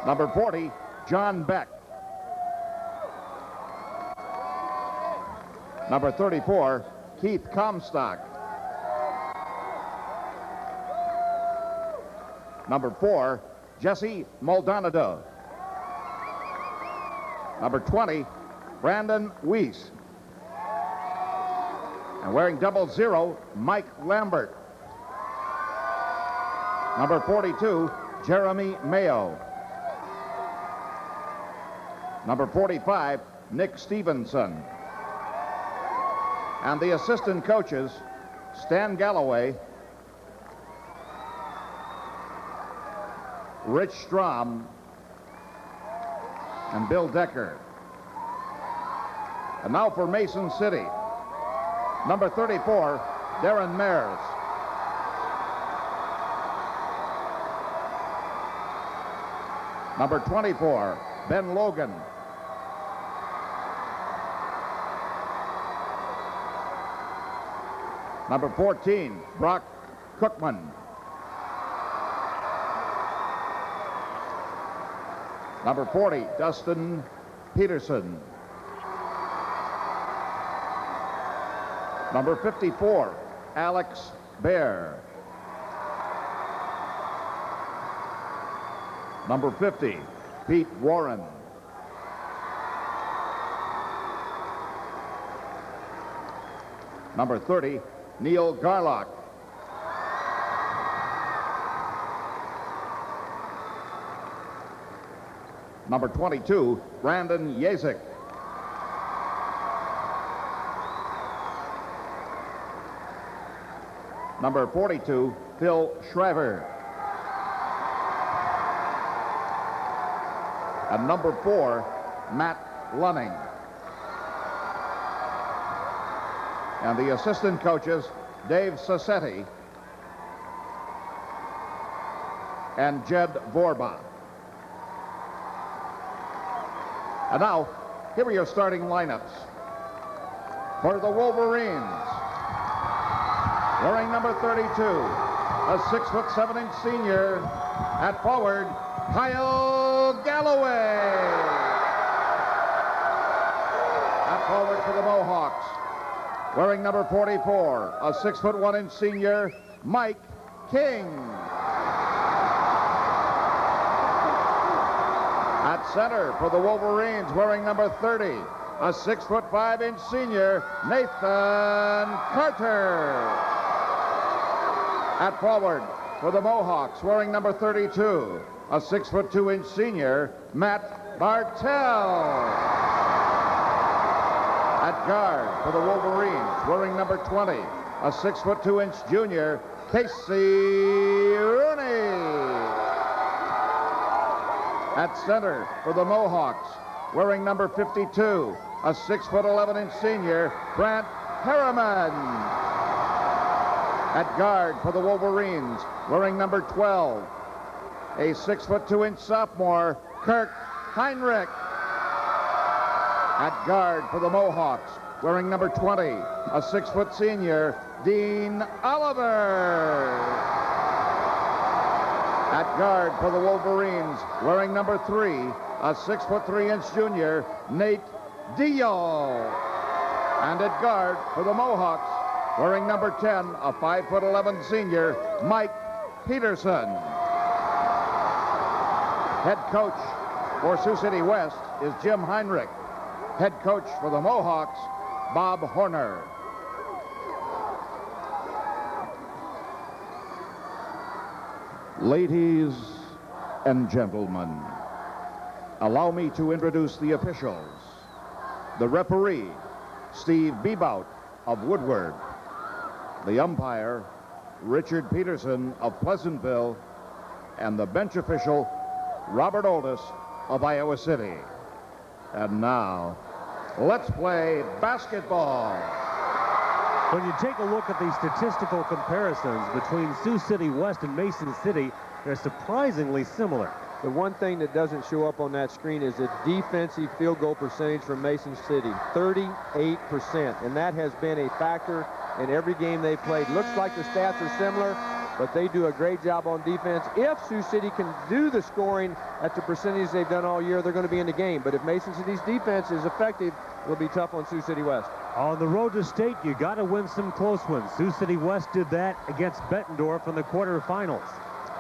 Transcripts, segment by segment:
Number 40, John Beck. Number 34, Keith Comstock. Number 4, Jesse Maldonado. Number 20, Brandon Weiss. And wearing 00, Mike Lambert. Number 42, Jeremy Mayo. Number 45, Nick Stevenson. And the assistant coaches, Stan Galloway, Rich Strom, and Bill Decker. And now for Mason City. Number 34, Darren Mares. Number 24, Ben Logan. Number 14, Brock Cookman. Number 40, Dustin Peterson. Number 54, Alex Baer. Number 50, Pete Warren. Number 30, Neil Garlock. Number 22, Brandon Yazik. Number 42, Phil Shriver. And number 4, Matt Lunning. And the assistant coaches, Dave Sassetti and Jed Vorba. And now, here are your starting lineups. For the Wolverines, wearing number 32, a 6'7" senior, at forward, Kyle Galloway. At forward for the Mohawks, wearing number 44, a 6'1" senior, Mike King. At center for the Wolverines, wearing number 30, a 6'5" senior, Nathan Carter. At forward for the Mohawks, wearing number 32, a 6'2" senior, Matt Bartell. At guard for the Wolverines, wearing number 20, a 6'2" junior, Casey Rooney. At center for the Mohawks, wearing number 52, a 6'11" senior, Brant Harriman. At guard for the Wolverines, wearing number 12, a 6'2" sophomore, Kirk Heinrich. At guard for the Mohawks, wearing number 20, a 6' senior, Dean Oliver. At guard for the Wolverines, wearing number 3, a 6'3" junior, Nate Dio. And at guard for the Mohawks, wearing number 10, a 5'11" senior, Mike Peterson. Head coach for Sioux City West is Jim Heinrich. Head coach for the Mohawks, Bob Horner. Ladies and gentlemen, allow me to introduce the officials. The referee, Steve Bebout of Woodward. The umpire, Richard Peterson of Pleasantville. And the bench official, Robert Oldus of Iowa City. And now, let's play basketball. When you take a look at the statistical comparisons between Sioux City West and Mason City, they're surprisingly similar. The one thing that doesn't show up on that screen is the defensive field goal percentage for Mason City, 38%. And that has been a factor in every game they played. Looks like the stats are similar, but they do a great job on defense. If Sioux City can do the scoring at the percentage they've done all year, they're going to be in the game. But if Mason City's defense is effective, it'll be tough on Sioux City West. On the road to state, you got to win some close ones. Sioux City West did that against Bettendorf in the quarterfinals.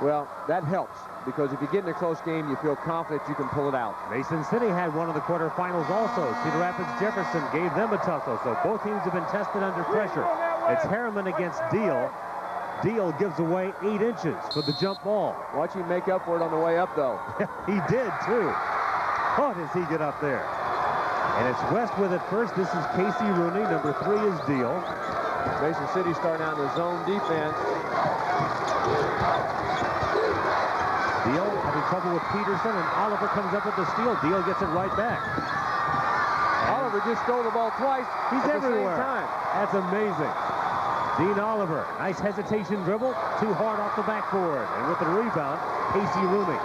Well, that helps, because if you get in a close game, you feel confident you can pull it out. Mason City had one of the quarterfinals also. Cedar Rapids Jefferson gave them a tussle, so both teams have been tested under pressure. It's Harriman against Deal. Deal gives away 8 inches for the jump ball. Watch him make up for it on the way up, though. He did, too. Oh, does he get up there? And it's West with it first. This is Casey Rooney. Number 3 is Deal. Mason City starting out in the zone defense. Deal having trouble with Peterson, and Oliver comes up with the steal. Deal gets it right back. Oliver just stole the ball twice. He's at everywhere. the same time. That's amazing. Dean Oliver, nice hesitation dribble, too hard off the backboard. And with the rebound, Casey Rooney.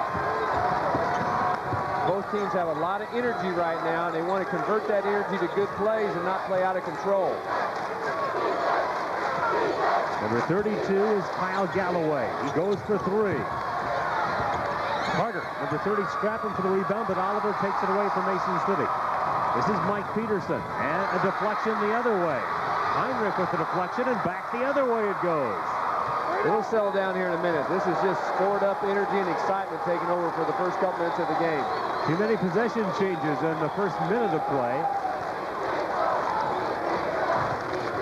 Both teams have a lot of energy right now, and they want to convert that energy to good plays and not play out of control. Number 32 is Kyle Galloway. He goes for 3. Carter, number 30, scrapping for the rebound, but Oliver takes it away from Mason City. This is Mike Peterson, and a deflection the other way. Heinrich with the deflection, and back the other way it goes. It'll settle down here in a minute. This is just stored up energy and excitement taking over for the first couple minutes of the game. Too many possession changes in the first minute of play.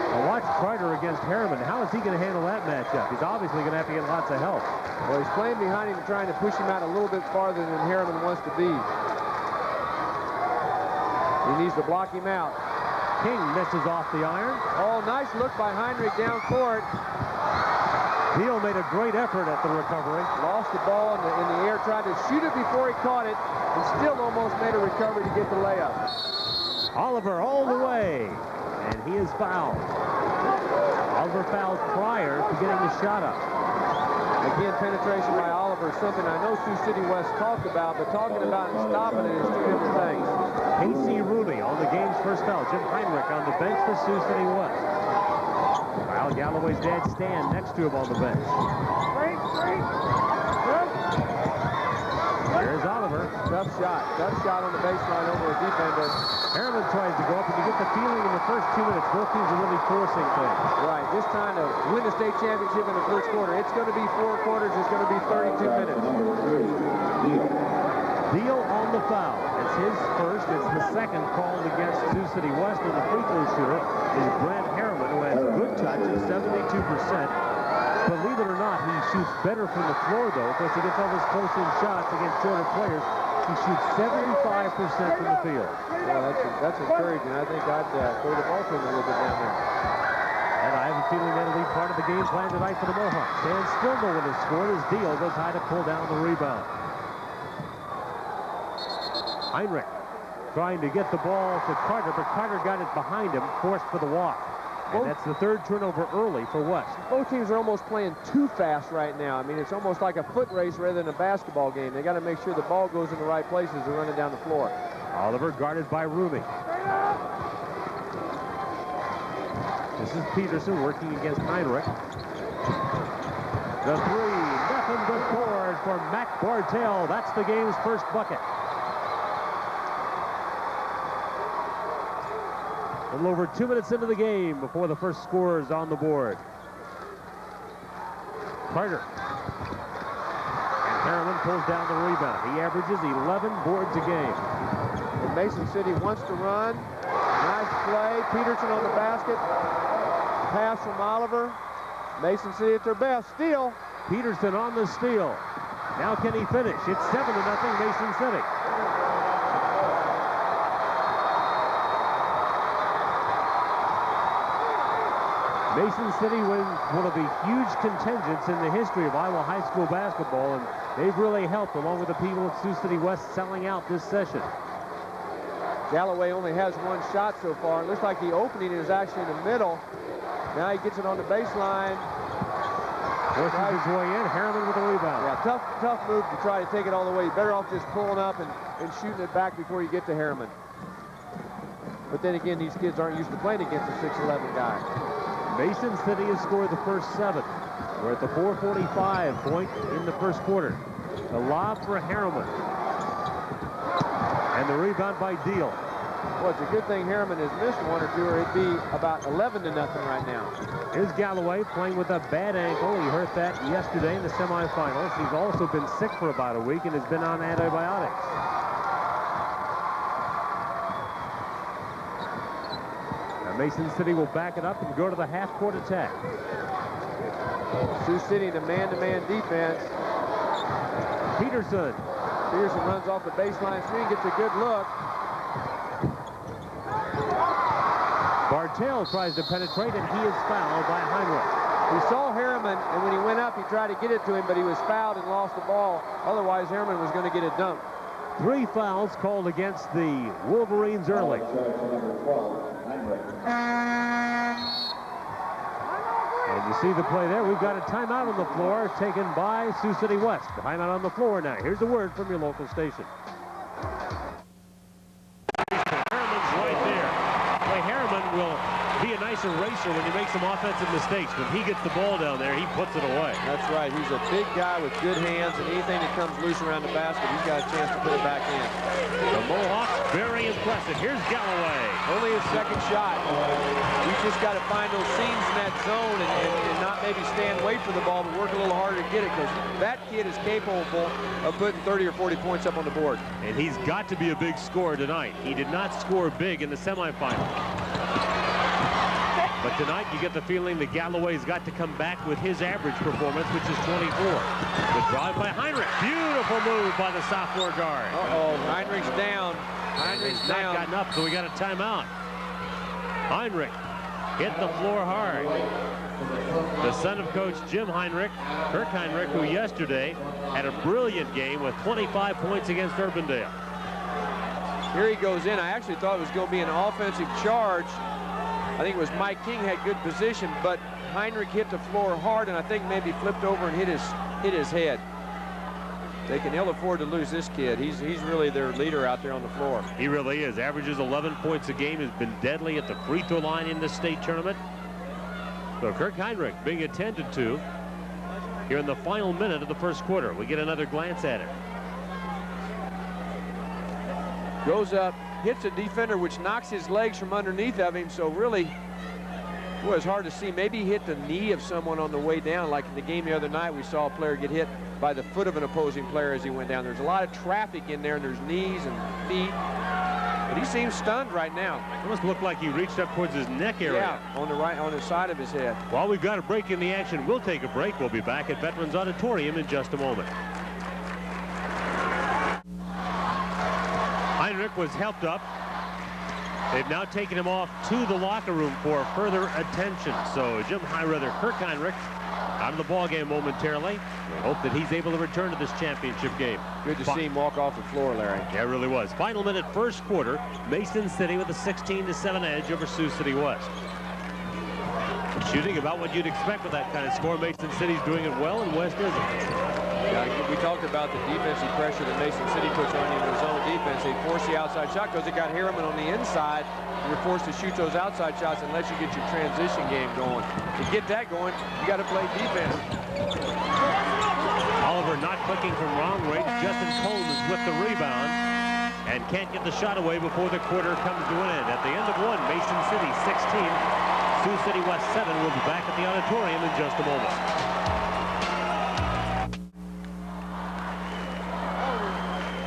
Now watch Carter against Harriman. How is he going to handle that matchup? He's obviously going to have to get lots of help. Well, he's playing behind him, trying to push him out a little bit farther than Harriman wants to be. He needs to block him out. King misses off the iron. Oh, nice look by Heinrich down court. Deal made a great effort at the recovery. Lost the ball in the air, tried to shoot it before he caught it, and still almost made a recovery to get the layup. Oliver all the way, and he is fouled. Oliver fouled prior to getting the shot up. Again, penetration by Oliver is something I know Sioux City West talked about, but talking about and stopping it is 2 different things. Casey Rooney on the game's first foul. Jim Heinrich on the bench for Sioux City West. Kyle Galloway's dad Stan next to him on the bench. Here's Oliver. Tough shot on the baseline over a defender. Harriman tries to go up, and you get the feeling in the first 2 minutes both teams are really forcing things. Right, just trying to win the state championship in the first quarter. It's going to be 4 quarters. It's going to be 32 minutes. Deal on the foul. It's his first. It's the second called against Sioux City West, and the free throw shooter is Brad Harriman, who has a good touch of 72%. Believe it or not, he shoots better from the floor, though, because he gets all his close-in shots against shorter players. He shoots 75% from the field. Well, that's encouraging. I think I'd throw the ball to him a little bit down there. And I have a feeling that'll be part of the game plan tonight for the Mohawks. Dan still no one has scored as Deal goes high to pull down the rebound. Heinrich trying to get the ball to Carter, but Carter got it behind him, forced for the walk. And that's the 3rd turnover early for West. Both teams are almost playing too fast right now. I mean, it's almost like a foot race rather than a basketball game. They got to make sure the ball goes in the right places and run it down the floor. Oliver guarded by Rooney. This is Peterson working against Heinrich. The 3, nothing but board for Mac Bartel. That's the game's first bucket. A little over 2 minutes into the game before the first score is on the board. Carter. And Harriman pulls down the rebound. He averages 11 boards a game. And Mason City wants to run. Nice play. Peterson on the basket. Pass from Oliver. Mason City at their best. Steal. Peterson on the steal. Now can he finish? It's 7-0 Mason City. Mason City wins one of the huge contingents in the history of Iowa high school basketball, and they've really helped, along with the people of Sioux City West, selling out this session. Galloway only has 1 shot so far. It looks like the opening is actually in the middle. Now he gets it on the baseline. Forces his way in. Harriman with a rebound. Yeah, tough move to try to take it all the way. You're better off just pulling up and shooting it back before you get to Harriman. But then again, these kids aren't used to playing against a 6'11 guy. Mason City has scored the first 7. We're at the 4:45 point in the first quarter. The lob for Harriman. And the rebound by Deal. Well, it's a good thing Harriman has missed one or two, or it'd be about 11-0 right now. Here's Galloway playing with a bad ankle. He hurt that yesterday in the semifinals. He's also been sick for about a week and has been on antibiotics. Now Mason City will back it up and go to the half-court attack. Sioux City in a man-to-man defense. Peterson. Peterson runs off the baseline screen, gets a good look. Bartell tries to penetrate, and he is fouled by Heinrich. We saw Harriman, and when he went up, he tried to get it to him, but he was fouled and lost the ball. Otherwise, Harriman was going to get it dunked. 3 fouls called against the Wolverines early. And you see the play there. We've got a timeout on the floor taken by Sioux City West. Timeout on the floor now. Here's a word from your local station. Harriman's right there. Boy, Harriman will be a nice eraser when you make some offensive mistakes. When he gets the ball down there, he puts it away. That's right. He's a big guy with good hands, and anything that comes loose around the basket, he's got a chance to put it back in. The Mohawks, very impressive. Here's Galloway. Only his second shot. He's just got to find those seams in that zone and not maybe stand away for the ball, but work a little harder to get it, because that kid is capable of putting 30 or 40 points up on the board. And he's got to be a big scorer tonight. He did not score big in the semifinal. But tonight, you get the feeling that Galloway's got to come back with his average performance, which is 24. The drive by Heinrich. Beautiful move by the sophomore guard. Uh-oh, Heinrich's down. Heinrich's not down. gotten up, so we got a timeout. Heinrich hit the floor hard. The son of Coach Jim Heinrich, Kirk Heinrich, who yesterday had a brilliant game with 25 points against Urbandale. Here he goes in. I actually thought it was going to be an offensive charge. I think it was Mike King had good position, but Heinrich hit the floor hard, and I think maybe flipped over and hit his head. They can ill afford to lose this kid. He's really their leader out there on the floor. He really is. Averages 11 points a game, has been deadly at the free throw line in the state tournament. So Kirk Heinrich being attended to here in the final minute of the first quarter. We get another glance at it. Goes up, hits a defender, which knocks his legs from underneath of him. So really, boy, it's hard to see. Maybe he hit the knee of someone on the way down. Like in the game the other night, we saw a player get hit by the foot of an opposing player as he went down. There's a lot of traffic in there, and there's knees and feet. But he seems stunned right now. It must look like he reached up towards his neck area. Yeah, on the side of his head. While we've got a break in the action, we'll take a break. We'll be back at Veterans Auditorium in just a moment. Heinrich was helped up. They've now taken him off to the locker room for further attention. So Kirk Heinrich out of the ball game momentarily. We hope that he's able to return to this championship game. Good to see him walk off the floor, Larry. Yeah, it really was. Final minute, first quarter. Mason City with a 16-7 edge over Sioux City West. Shooting about what you'd expect with that kind of score. Mason City's doing it well, and West isn't. Yeah, we talked about the defensive pressure that Mason City puts on you in the zone defense. They force the outside shot because they got Harriman on the inside. You're forced to shoot those outside shots unless you get your transition game going. To get that going, you got to play defense. Oliver not clicking from wrong range. Justin Coleman with the rebound and can't get the shot away before the quarter comes to an end. At the end of one, Mason City 16, Sioux City West 7. We'll be back at the auditorium in just a moment.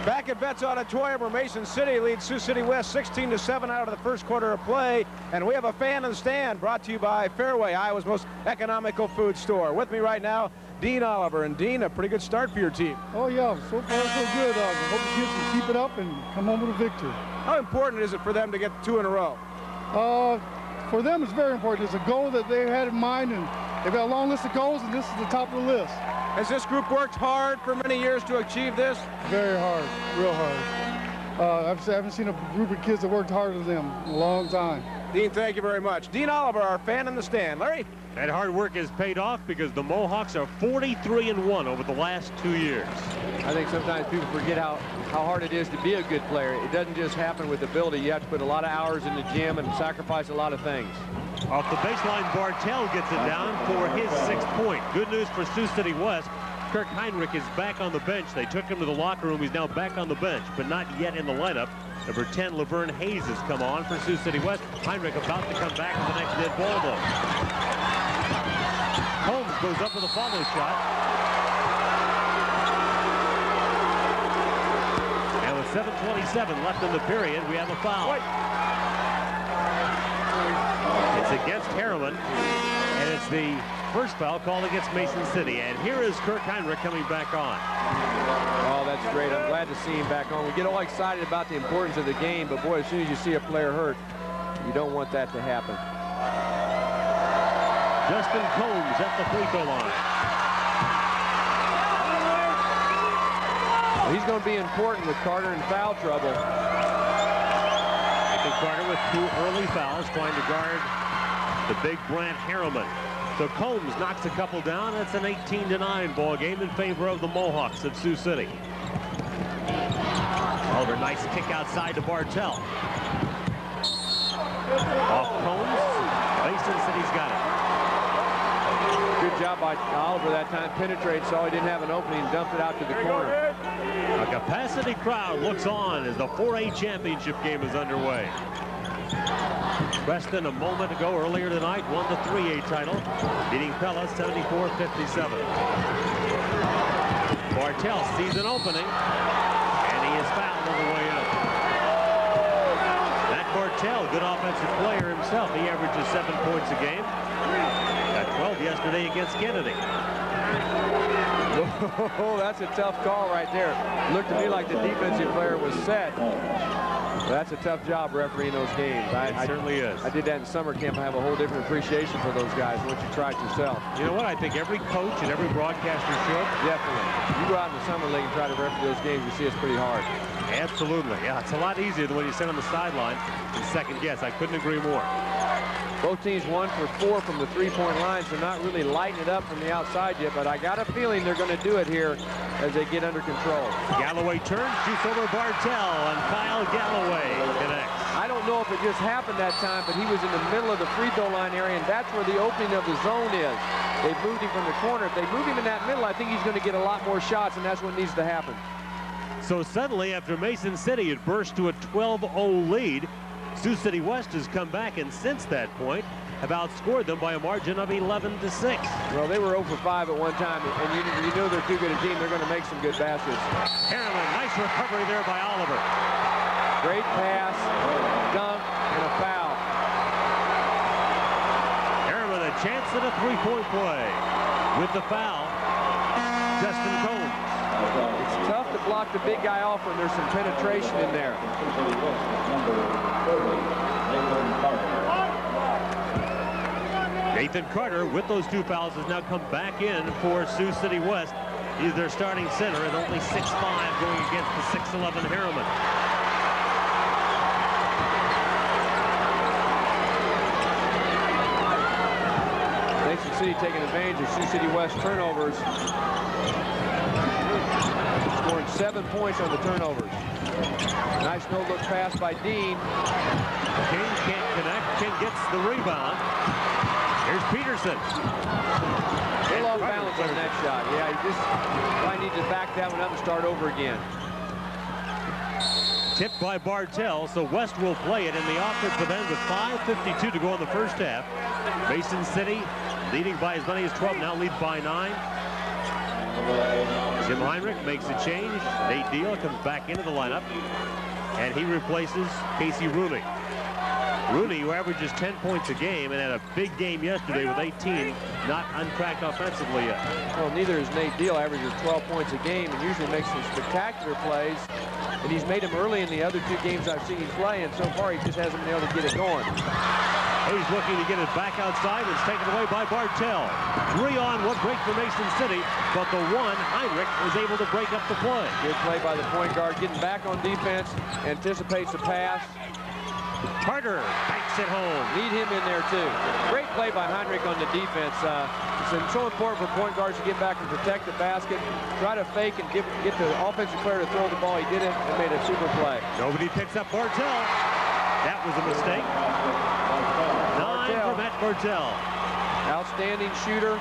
Back at Betts Auditorium, where Mason City leads Sioux City West 16-7 out of the first quarter of play. And we have a fan in the stand brought to you by Fairway, Iowa's most economical food store. With me right now, Dean Oliver. And Dean, a pretty good start for your team. Oh, yeah, so far so good. I hope the kids can keep it up and come home with a victory. How important is it for them to get 2 in a row? For them, it's very important. It's a goal that they had in mind, and they've got a long list of goals, and this is the top of the list. Has this group worked hard for many years to achieve this? Very hard, real hard. I haven't seen a group of kids that worked harder than them in a long time. Dean, thank you very much. Dean Oliver, our fan in the stand. Larry? That hard work has paid off because the Mohawks are 43-1 over the last 2 years. I think sometimes people forget how hard it is to be a good player. It doesn't just happen with ability. You have to put a lot of hours in the gym and sacrifice a lot of things. Off the baseline, Bartell gets it down for his 6th point. Good news for Sioux City West. Kirk Heinrich is back on the bench. They took him to the locker room. He's now back on the bench, but not yet in the lineup. Number 10, Laverne Hayes has come on for Sioux City West. Heinrich about to come back with the next dead ball, though. Holmes goes up with a follow shot. And with 7:27 left in the period, we have a foul. It's against Harriman, and it's the first foul called against Mason City. And here is Kirk Heinrich coming back on. Oh, that's great. I'm glad to see him back on. We get all excited about the importance of the game, but boy, as soon as you see a player hurt, you don't want that to happen. Justin Combs at the free throw line. Well, he's going to be important with Carter in foul trouble. Nathan Carter with 2 early fouls trying to guard the big Brant Harriman. So Combs knocks a couple down. That's an 18-9 ball game in favor of the Mohawks of Sioux City. Oliver, nice kick outside to Bartell. Off Combs. Mason City's got it. Good job by Oliver that time. Penetrated, saw he didn't have an opening, and dumped it out to the corner. A capacity crowd looks on as the 4A championship game is underway. Preston a moment ago earlier tonight won the 3A title, beating Pella 74-57. Bartell sees an opening, and he is fouled on the way up. Matt Bartell, good offensive player himself. He averages 7 points a game. Got 12 yesterday against Kennedy. Oh, that's a tough call right there. Looked to me like the defensive player was set. That's a tough job refereeing those games. It certainly is. I did that in summer camp. I have a whole different appreciation for those guys once you try it yourself. You know what? I think every coach and every broadcaster should. Definitely. You go out in the summer league and try to referee those games, you see it's pretty hard. Absolutely. Yeah, it's a lot easier than when you sit on the sideline and second guess. I couldn't agree more. Both teams 1 for 4 from the three-point line, so not really lighting it up from the outside yet, but I got a feeling they're going to do it here as they get under control. Galloway turns, shoots over Bartell, and Kyle Galloway connects. I don't know if it just happened that time, but he was in the middle of the free throw line area, and that's where the opening of the zone is. They've moved him from the corner. If they move him in that middle, I think he's going to get a lot more shots, and that's what needs to happen. So suddenly, after Mason City had burst to a 12-0 lead, Sioux City West has come back, and since that point, have outscored them by a margin of 11-6. Well, they were 0 for 5 at one time, and you know they're too good a team. They're going to make some good baskets. Harriman, nice recovery there by Oliver. Great pass, dunk, and a foul. Harriman, a chance at a three-point play. With the foul, Justin Combs. It's tough to block the big guy off when there's some penetration in there. Nathan Carter, with those 2 fouls, has now come back in for Sioux City West. He's their starting center at only 6'5", going against the 6'11" Harriman. Mason City taking advantage of Sioux City West turnovers. Scoring 7 points on the turnovers. Nice no-look pass by Dean. King can't connect. King gets the rebound. Here's Peterson. A little off balance on that shot. Yeah, he just probably needs to back that one up and start over again. Tipped by Bartell, so West will play it in the offensive end with 5:52 to go in the first half. Mason City leading by as many as 12, now lead by 9. Jim Heinrich makes a change. Nate Deal comes back into the lineup, and he replaces Casey Rooney. Rooney, who averages 10 points a game and had a big game yesterday with 18, not untracked offensively yet. Well, neither is Nate Deal, averages 12 points a game and usually makes some spectacular plays. And he's made them early in the other 2 games I've seen him play, and so far he just hasn't been able to get it going. He's looking to get it back outside. It's taken away by Bartell. 3 on, 1 break for Mason City, but the 1, Heinrich, is able to break up the play. Good play by the point guard, getting back on defense, anticipates the pass. Carter banks it home. Need him in there too. Great play by Heinrich on the defense. It's so important for point guards to get back and protect the basket, try to fake and get the offensive player to throw the ball. He did it and made a super play. Nobody picks up Bartell. That was a mistake. 9 for Matt Bartell. Outstanding shooter.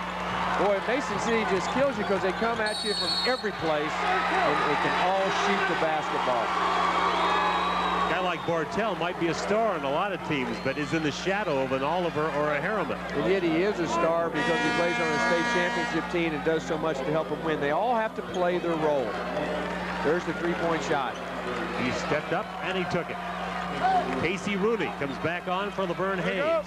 Boy, Mason City just kills you because they come at you from every place and they can all shoot the basketball. A guy like Bartell might be a star on a lot of teams, but is in the shadow of an Oliver or a Harriman. And yet he is a star because he plays on a state championship team and does so much to help them win. They all have to play their role. There's the three-point shot. He stepped up and he took it. Casey Rooney comes back on for Laverne Hayes.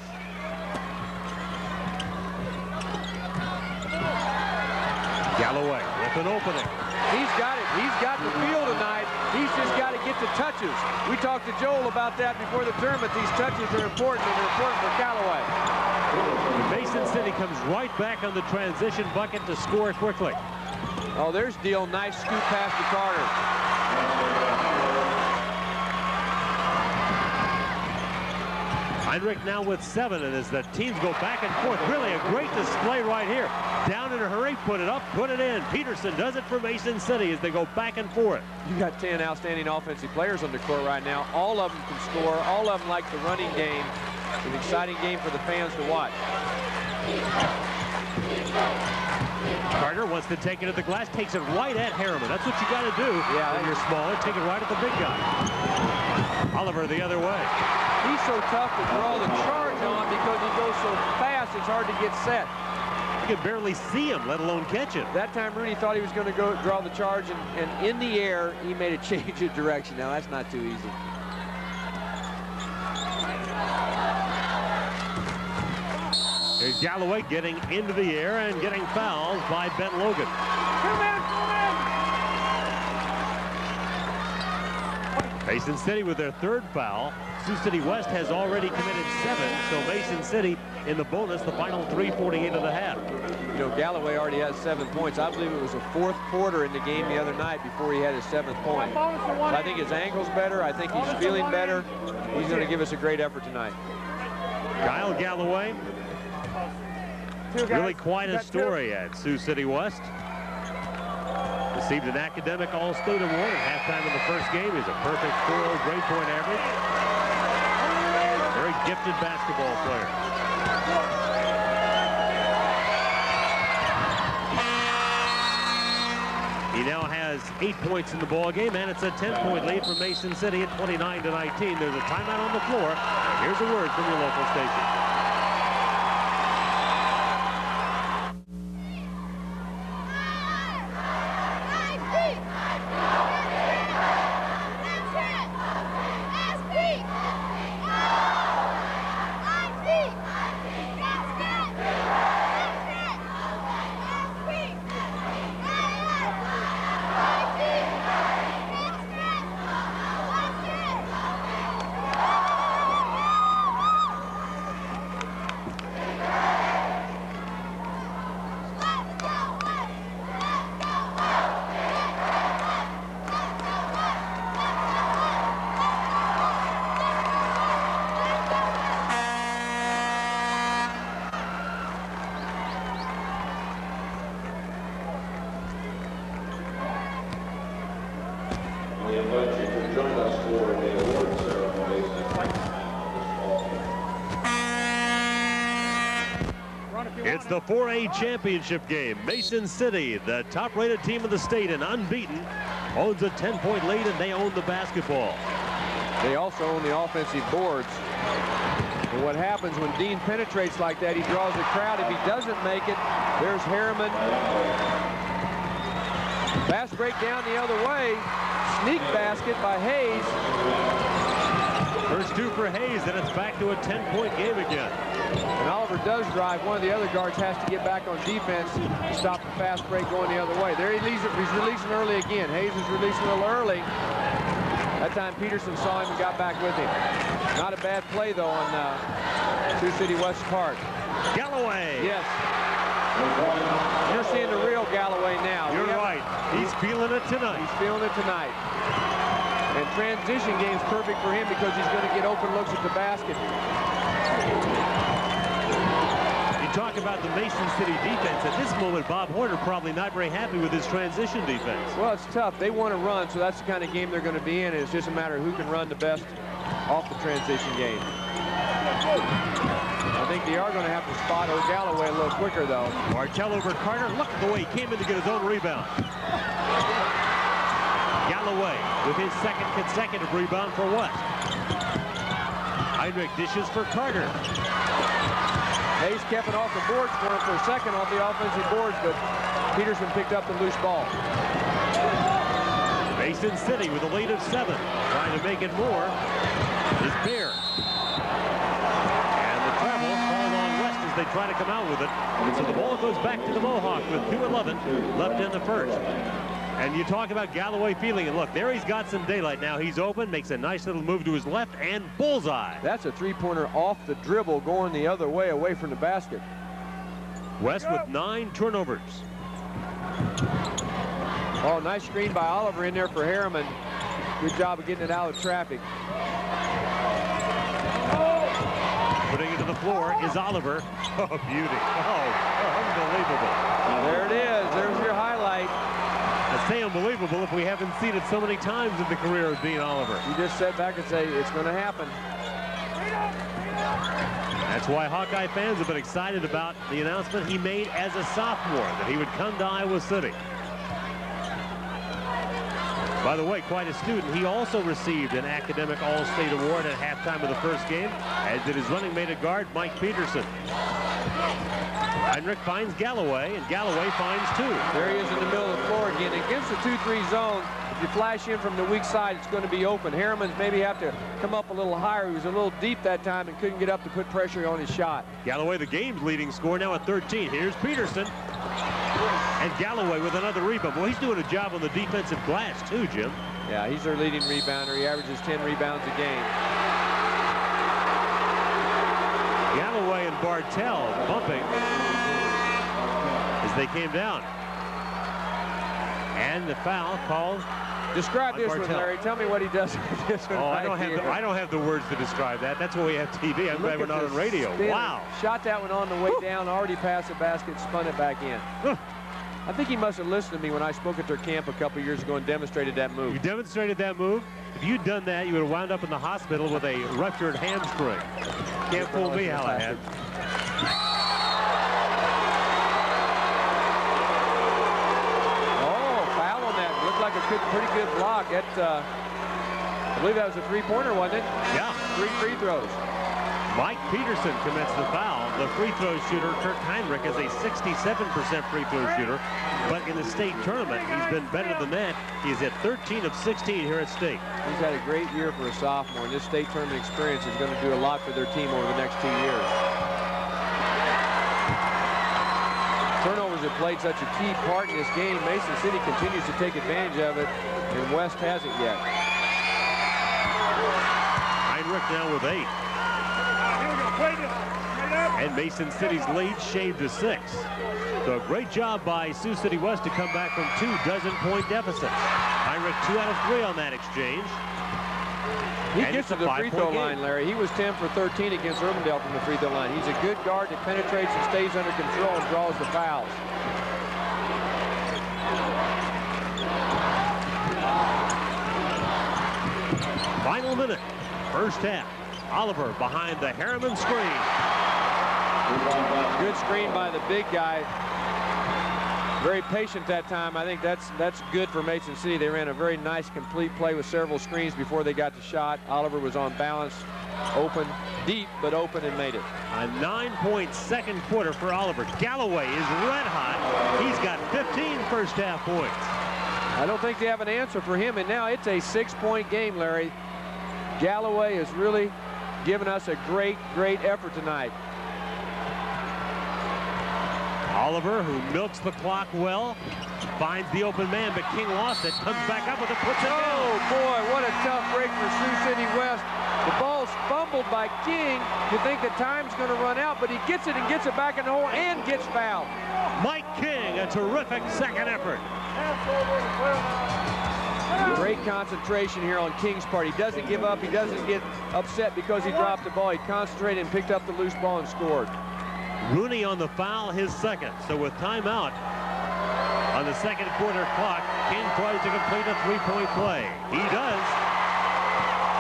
Galloway with an opening. He's got it. He's got the feel tonight. He's just got to get the touches. We talked to Joel about that before the tournament. These touches are important, and they're important for Callaway. Mason City comes right back on the transition bucket to score quickly. Oh, there's Deal. Nice scoop pass to Carter. Heinrich now with 7, and as the teams go back and forth, really a great display right here. Down in a hurry, put it up, put it in. Peterson does it for Mason City as they go back and forth. You got 10 outstanding offensive players on the court right now. All of them can score. All of them like the running game. It's an exciting game for the fans to watch. Carter wants to take it at the glass, takes it right at Harriman. That's what you got to do when you're smaller. Take it right at the big guy. Oliver the other way. He's so tough to draw the charge on because he goes so fast, it's hard to get set. You can barely see him, let alone catch him. That time, Rudy thought he was going to go draw the charge, and in the air, he made a change of direction. Now, that's not too easy. Here's Galloway getting into the air and getting fouled by Ben Logan. Mason City with their 3rd foul. Sioux City West has already committed 7, so Mason City in the bonus, the final 3:48 of the half. You know, Galloway already has 7 points. I believe it was the 4th quarter in the game the other night before he had his 7th point. So I think his ankle's better. I think he's feeling better. He's going to give us a great effort tonight. Kyle Galloway. Really quite a story at Sioux City West. Received an academic All-State award at halftime in the first game. He's a perfect 4.0 grade point average. Very gifted basketball player. He now has 8 points in the ball game, and it's a 10-point lead for Mason City at 29-19. There's a timeout on the floor. Here's a word from your local station. It's the 4A championship game. Mason City, the top-rated team of the state and unbeaten, owns a 10-point lead, and they own the basketball. They also own the offensive boards. And what happens when Dean penetrates like that, he draws the crowd. If he doesn't make it, there's Harriman. Fast break down the other way. Sneak basket by Hayes. First 2 for Hayes, and it's back to a 10-point game again. And Oliver does drive. One of the other guards has to get back on defense to stop the fast break going the other way. There he's releasing early again. Hayes is releasing a little early. That time Peterson saw him and got back with him. Not a bad play, though, on Sioux City West's part. Galloway. Yes. You're seeing the real Galloway now. You're right. He's feeling it tonight. He's feeling it tonight. And transition game's perfect for him because he's going to get open looks at the basket. You talk about the Mason City defense. At this moment, Bob Horner probably not very happy with his transition defense. Well, it's tough. They want to run, so that's the kind of game they're going to be in. It's just a matter of who can run the best off the transition game. think they are going to have to spot O'Galloway a little quicker, though. Bartell over Carter. Look at the way he came in to get his own rebound. Galloway with his second consecutive rebound for West. Heinrich dishes for Carter. Hayes kept it off the boards for him for a second off the offensive boards, but Peterson picked up the loose ball. Mason City with a lead of 7. Trying to make it more is Beer. And the travel called on West as they try to come out with it. And so the ball goes back to the Mohawk with 2:11 left in the first. And you talk about Galloway feeling it. Look, there he's got some daylight now. He's open, makes a nice little move to his left, and bullseye. That's a three-pointer off the dribble going the other way, away from the basket. West with 9 turnovers. Oh, nice screen by Oliver in there for Harriman. Good job of getting it out of traffic. Putting it to the floor is Oliver. Oh, beauty. Oh, unbelievable. There it is. There's your highlight. I say unbelievable if we haven't seen it so many times in the career of Dean Oliver. You just sit back and say, it's going to happen. That's why Hawkeye fans have been excited about the announcement he made as a sophomore that he would come to Iowa City. By the way, quite a student. He also received an academic all-state award at halftime of the first game, as did his running mate at guard, Mike Peterson. Heinrich finds Galloway, and Galloway finds 2. There he is in the middle of the floor again. Against the 2-3 zone, if you flash in from the weak side, it's going to be open. Harriman's maybe have to come up a little higher. He was a little deep that time and couldn't get up to put pressure on his shot. Galloway, the game's leading scorer, now at 13. Here's Peterson. And Galloway with another rebound. Well, he's doing a job on the defensive glass, too, Jim. Yeah, he's their leading rebounder. He averages 10 rebounds a game. Galloway and Bartell bumping as they came down. And the foul called. Describe this one, Bartell. Larry. Tell me what he does with this one. Oh, right I don't have the words to describe that. That's why we have TV. I'm glad we're not on radio. Spin. Wow. Shot that one on the way down, already passed the basket, spun it back in. I think he must have listened to me when I spoke at their camp a couple years ago and demonstrated that move. You demonstrated that move. If you'd done that, you would have wound up in the hospital with a ruptured hamstring. Can't fool me, Hallahan. Like a pretty good block. That, I believe that was a three-pointer, wasn't it? Yeah. 3 free throws. Mike Peterson commits the foul. The free throw shooter, Kirk Heinrich, is a 67% free throw shooter. But in the state tournament, he's been better than that. He's at 13 of 16 here at state. He's had a great year for a sophomore, and this state tournament experience is going to do a lot for their team over the next 2 years. Turnovers have played such a key part in this game. Mason City continues to take advantage of it, and West hasn't yet. Heinrich now with 8. And Mason City's lead shaved to 6. So a great job by Sioux City West to come back from 2 dozen-point deficits. Heinrich 2 out of 3 on that exchange. He gets to the free throw line, Larry. He was 10 for 13 against Urbandale from the free throw line. He's a good guard that penetrates and stays under control and draws the fouls. Final minute, first half. Oliver behind the Harriman screen. Good screen by the big guy. Very patient that time. I think that's good for Mason City. They ran a very nice, complete play with several screens before they got the shot. Oliver was on balance, open, deep, but open, and made it. A 9-point second quarter for Oliver. Galloway is red hot. He's got 15 first half points. I don't think they have an answer for him, and now it's a 6-point game, Larry. Galloway has really given us a great, great effort tonight. Oliver, who milks the clock well, finds the open man, but King lost it, comes back up with it, puts it down. Oh, boy, what a tough break for Sioux City West. The ball's fumbled by King. You think the time's going to run out, but he gets it and gets it back in the hole and gets fouled. Mike King, a terrific second effort. Great concentration here on King's part. He doesn't give up. He doesn't get upset because he dropped the ball. He concentrated and picked up the loose ball and scored. Rooney on the foul, his second. So with timeout on the second quarter clock, King tries to complete a three-point play. He does.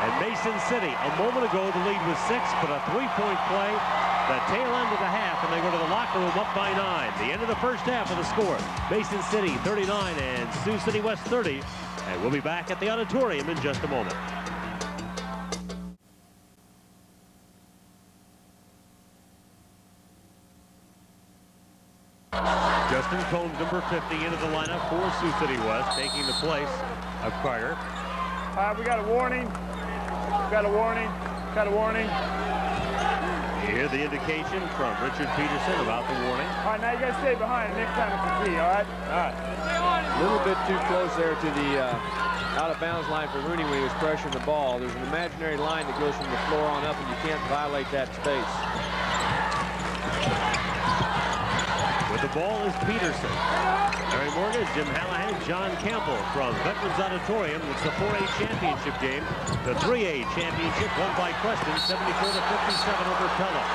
And Mason City, a moment ago, the lead was 6, but a three-point play the tail end of the half, and they go to the locker room up by 9. The end of the first half of the score. Mason City 39 and Sioux City West 30. And we'll be back at the auditorium in just a moment. Justin Combs, number 50, into the lineup for Sioux City West, taking the place of Carter. All right, we got a warning. Got a warning. Got a warning. You hear the indication from Richard Peterson about the warning. All right, now you guys stay behind. Next time it's a tee, all right? All right. A little bit too close there to the out-of-bounds line for Rooney when he was pressuring the ball. There's an imaginary line that goes from the floor on up, and you can't violate that space. With the ball is Peterson. Larry Morgan, Jim Hallahan, John Campbell from Veterans Auditorium. It's the 4A championship game. The 3A championship won by Preston, 74-57 over Pella.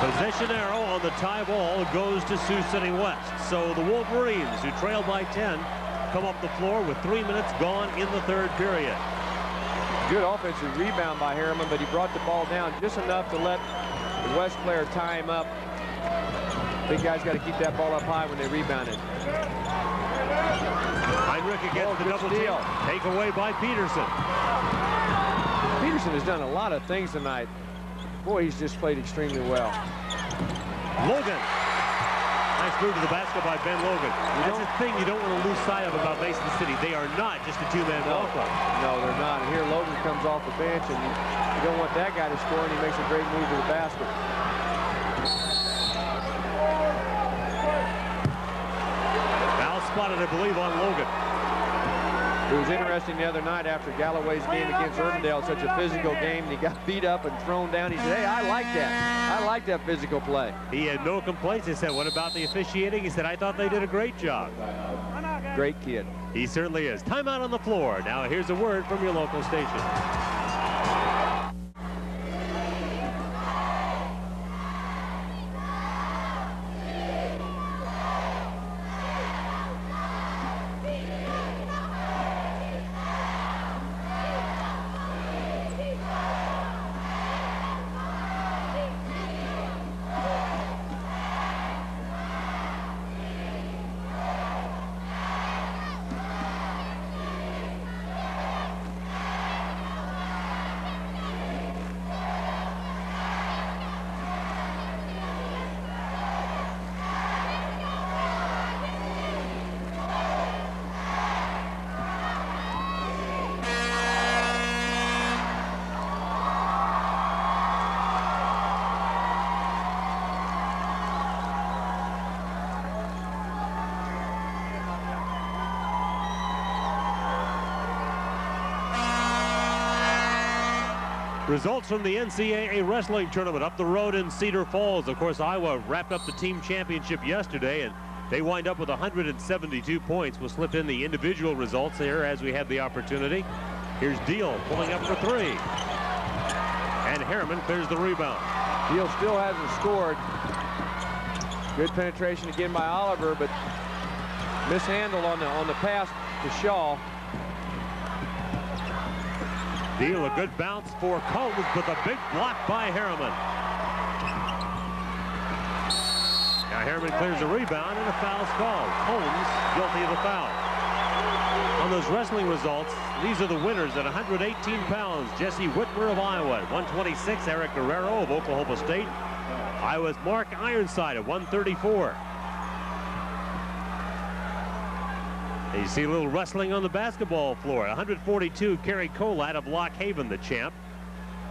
Possession arrow on the tie ball goes to Sioux City West. So the Wolverines, who trailed by 10, come up the floor with 3 minutes gone in the third period. Good offensive rebound by Harriman, but he brought the ball down just enough to let the West player tie him up. Big guys got to keep that ball up high when they rebound it. Heinrich against the double steal. Take away by Peterson. Peterson has done a lot of things tonight. Boy, he's just played extremely well. Logan. Nice move to the basket by Ben Logan. That's the thing you don't want to lose sight of about Mason City. They are not just a two-man ball club. No, they're not. And here Logan comes off the bench, and you don't want that guy to score, and he makes a great move to the basket. Foul spotted, I believe, on Logan. It was interesting the other night after Galloway's game against Urbandale, such a physical game, and he got beat up and thrown down. He said, hey, I like that. I like that physical play. He had no complaints. He said, what about the officiating? He said, I thought they did a great job. Great kid. He certainly is. Timeout on the floor. Now here's a word from your local station. Results from the NCAA wrestling tournament up the road in Cedar Falls. Of course, Iowa wrapped up the team championship yesterday, and they wind up with 172 points. We'll slip in the individual results here as we have the opportunity. Here's Deal pulling up for three. And Harriman clears the rebound. Deal still hasn't scored. Good penetration again by Oliver, but mishandled on the pass to Shaw. Deal, a good bounce for Combs, but the big block by Harriman. Now Harriman clears the rebound, and a foul's called. Combs guilty of the foul. On those wrestling results, these are the winners at 118 pounds. Jesse Whitmer of Iowa at 126. Eric Guerrero of Oklahoma State. Iowa's Mark Ironside at 134. You see a little wrestling on the basketball floor. 142, Kerry Colat of Lock Haven, the champ.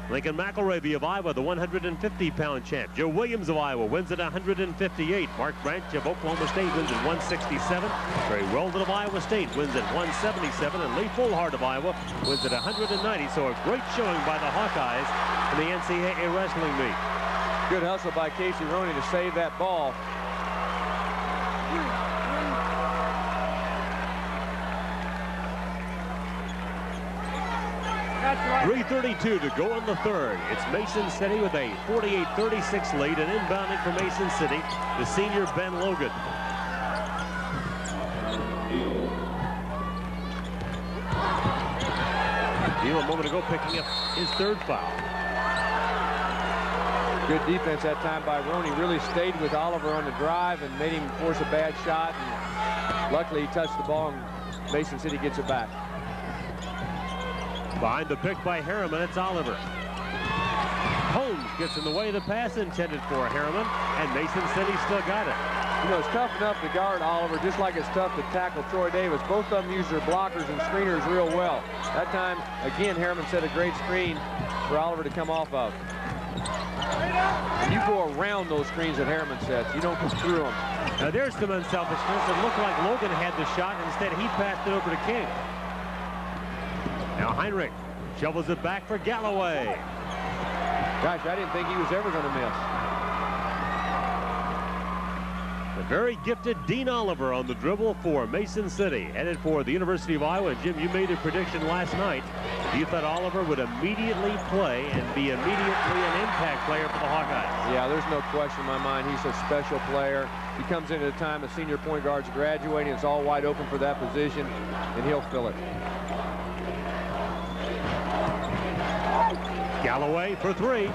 Lincoln McElravy of Iowa, the 150-pound champ. Joe Williams of Iowa wins at 158. Mark Branch of Oklahoma State wins at 167. Trey Weldon of Iowa State wins at 177. And Lee Fullhart of Iowa wins at 190. So a great showing by the Hawkeyes in the NCAA wrestling meet. Good hustle by Casey Roney to save that ball. 3:32 to go in the third. It's Mason City with a 48-36 lead, and inbounding for Mason City, the senior Ben Logan. Deal a moment ago picking up his third foul. Good defense that time by Roney. Really stayed with Oliver on the drive and made him force a bad shot. And luckily, he touched the ball, and Mason City gets it back. Behind the pick by Harriman, it's Oliver. Holmes gets in the way of the pass intended for Harriman, and Mason City still got it. You know, it's tough enough to guard Oliver, just like it's tough to tackle Troy Davis. Both of them use their blockers and screeners real well. That time, again, Harriman set a great screen for Oliver to come off of. And you go around those screens that Harriman sets. You don't go through them. Now there's some unselfishness. It looked like Logan had the shot. Instead, he passed it over to King. Now Heinrich shovels it back for Galloway. Gosh, I didn't think he was ever going to miss. The very gifted Dean Oliver on the dribble for Mason City, headed for the University of Iowa. Jim, you made a prediction last night. You thought Oliver would immediately play and be immediately an impact player for the Hawkeyes. Yeah, there's no question in my mind. He's a special player. He comes in at a time the senior point guard's graduating. It's all wide open for that position, and he'll fill it. Galloway for three.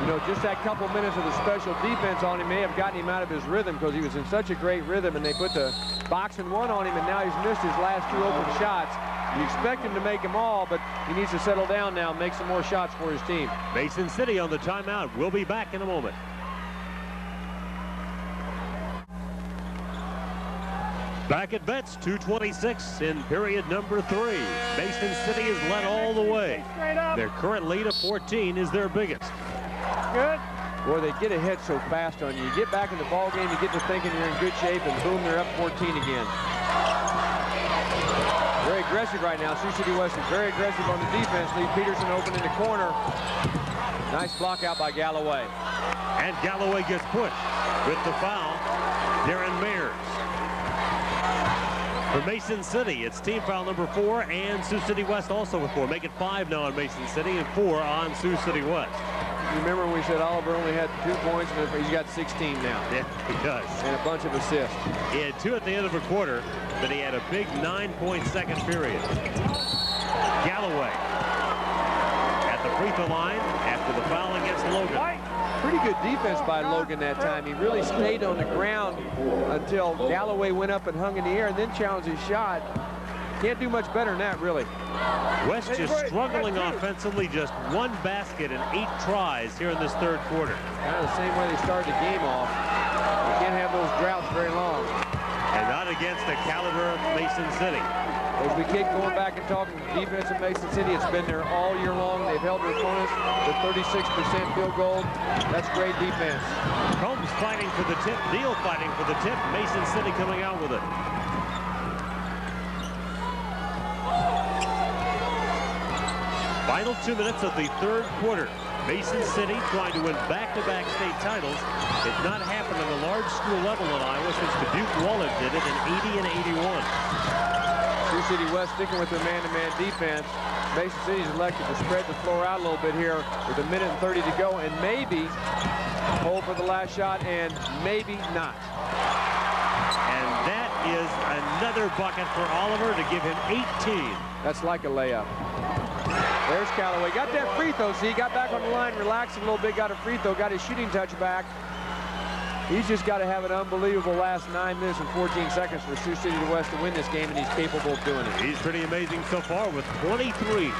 You know, just that couple minutes of the special defense on him may have gotten him out of his rhythm, because he was in such a great rhythm, and they put the boxing one on him, and now he's missed his last two open shots. You expect him to make them all, but he needs to settle down now and make some more shots for his team. Mason City on the timeout. We'll be back in a moment. Back at Betts, 2:26 in period number 3. Mason City has led all the way. Their current lead of 14 is their biggest. Good. Boy, they get ahead so fast on you. You get back in the ball game, you get to thinking you're in good shape, and boom, they're up 14 again. Very aggressive right now. Sioux City West is very aggressive on the defense. Lee Peterson open in the corner. Nice block out by Galloway. And Galloway gets pushed with the foul. Darren Mayers. For Mason City, it's team foul number 4, and Sioux City West also with 4. Make it 5 now on Mason City and 4 on Sioux City West. You remember when we said Oliver only had 2 points, and he's got 16 now. Yeah, he does. And a bunch of assists. He had 2 at the end of a quarter, but he had a big 9-point second period. Galloway at the free throw line after the foul against Logan. Pretty good defense by Logan that time. He really stayed on the ground until Galloway went up and hung in the air and then challenged his shot. Can't do much better than that, really. West just struggling offensively, just 1 basket and 8 tries here in this third quarter. Kind of the same way they started the game off. You can't have those droughts very long. And not against the caliber of Mason City. As we keep going back and talking defense in Mason City, it's been there all year long. They've held their opponents to 36% field goal. That's great defense. Combs fighting for the tip, Deal fighting for the tip. Mason City coming out with it. Final 2 minutes of the third quarter. Mason City trying to win back-to-back state titles. It's not happened at a large school level in Iowa since the Duke Waller did it in 80 and 81. Sioux City West sticking with their man-to-man defense. Mason City's elected to spread the floor out a little bit here with 1 minute and 30 to go, and maybe hold for the last shot, and maybe not. And that is another bucket for Oliver to give him 18. That's like a layup. There's Galloway. Got that free throw. See, he got back on the line, relaxed a little bit, got a free throw, got his shooting touch back. He's just got to have an unbelievable last 9 minutes and 14 seconds for Sioux City West to win this game, and he's capable of doing it. He's pretty amazing so far with 23.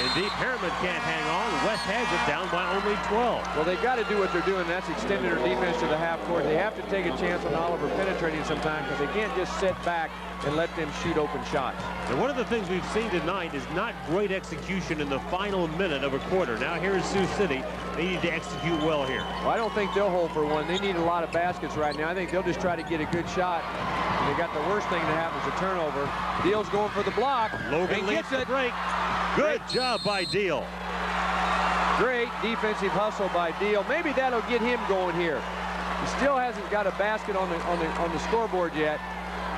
Indeed, Harriman can't hang on. West has it down by only 12. Well, they've got to do what they're doing. That's extending their defense to the half court. They have to take a chance on Oliver penetrating sometime, because they can't just sit back and let them shoot open shots. And one of the things we've seen tonight is not great execution in the final minute of a quarter. Now here's Sioux City. They need to execute well here. Well, I don't think they'll hold for one. They need a lot of baskets right now. I think they'll just try to get a good shot. And they got the worst thing that happens, a turnover. Deal's going for the block. Logan leads the break. Good job by Deal. Great defensive hustle by Deal. Maybe that'll get him going here. He still hasn't got a basket on the scoreboard yet.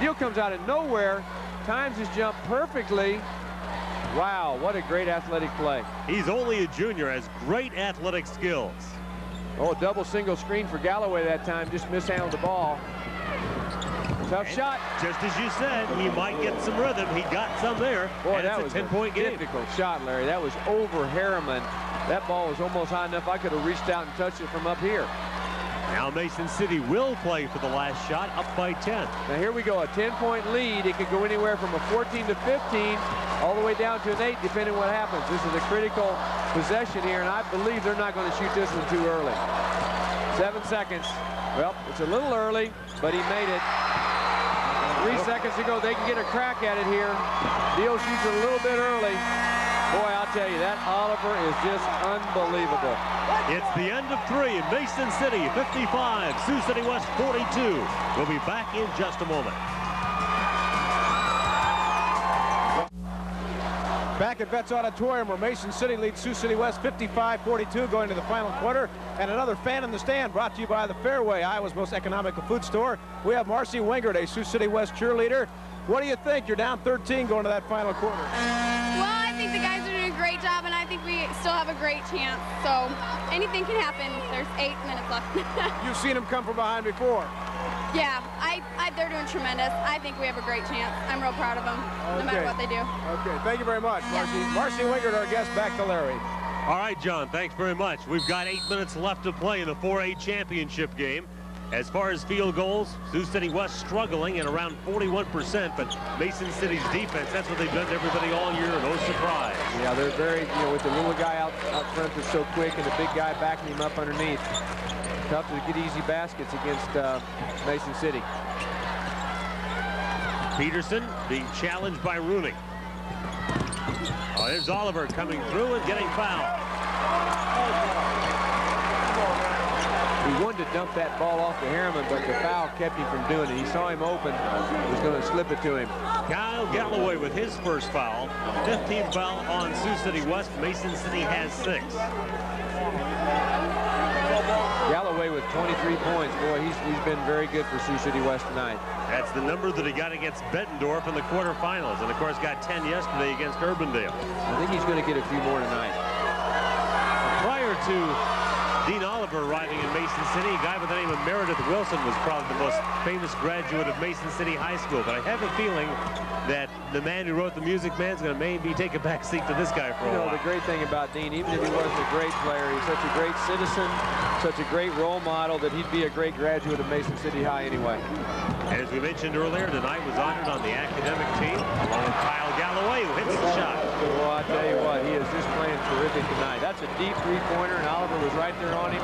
Deal comes out of nowhere, times his jump perfectly. Wow, what a great athletic play. He's only a junior, has great athletic skills. Oh, double single screen for Galloway that time, just mishandled the ball. Tough shot. Just as you said, he might get some rhythm. He got some there. Boy, that was was a 10-point game. Difficult shot, Larry. That was over Harriman. That ball was almost high enough I could have reached out and touched it from up here. Now Mason City will play for the last shot, up by 10. Now here we go, a 10-point lead. It could go anywhere from a 14 to 15, all the way down to an 8, depending what happens. This is a critical possession here, and I believe they're not going to shoot this one too early. 7 seconds. Well, it's a little early, but he made it. 3 seconds to go. They can get a crack at it here. Deal shoots it a little bit early. Boy, I'll tell you, that Oliver is just unbelievable. It's the end of 3 in Mason City, 55, Sioux City West 42. We'll be back in just a moment. Back at Vets Auditorium, where Mason City leads Sioux City West 55-42 going to the final quarter. And another fan in the stand brought to you by the Fairway, Iowa's most economical food store. We have Marcy Wingert, a Sioux City West cheerleader. What do you think? You're down 13 going to that final quarter. Well, I think the guys are doing a great job, and I think we still have a great chance. So anything can happen. There's 8 minutes left. You've seen them come from behind before. Yeah, they're doing tremendous. I think we have a great chance. I'm real proud of them, no matter what they do. Okay, thank you very much, Marcy. Marcy Wingert, our guest. Back to Larry. All right, John, thanks very much. We've got 8 minutes left to play in the 4A championship game. As far as field goals, Sioux City West struggling at around 41%, but Mason City's defense, that's what they've done to everybody all year, no surprise. Yeah, they're very, with the little guy out front that's so quick and the big guy backing him up underneath. Tough to get easy baskets against Mason City. Peterson being challenged by Rooney. Oh, there's Oliver coming through and getting fouled. He wanted to dump that ball off to Harriman, but the foul kept him from doing it. He saw him open, was going to slip it to him. Kyle Galloway with his first foul. 15th foul on Sioux City West. Mason City has 6. Galloway with 23 points. Boy, he's been very good for Sioux City West tonight. That's the number that he got against Bettendorf in the quarterfinals, and of course got 10 yesterday against Urbandale. I think he's going to get a few more tonight. Prior to Dean Oliver arriving in Mason City, a guy by the name of Meredith Wilson was probably the most famous graduate of Mason City High School, but I have a feeling that the man who wrote the Music Man's going to maybe take a back seat to this guy for a while. The great thing about Dean, even if he wasn't a great player, he's such a great citizen, such a great role model that he'd be a great graduate of Mason City High anyway. And as we mentioned earlier, tonight was honored on the academic team, along with Kyle Galloway, who hits the shot. Well, I tell you what, he is just playing terrific tonight. That's a deep three-pointer, and Oliver was right there on him.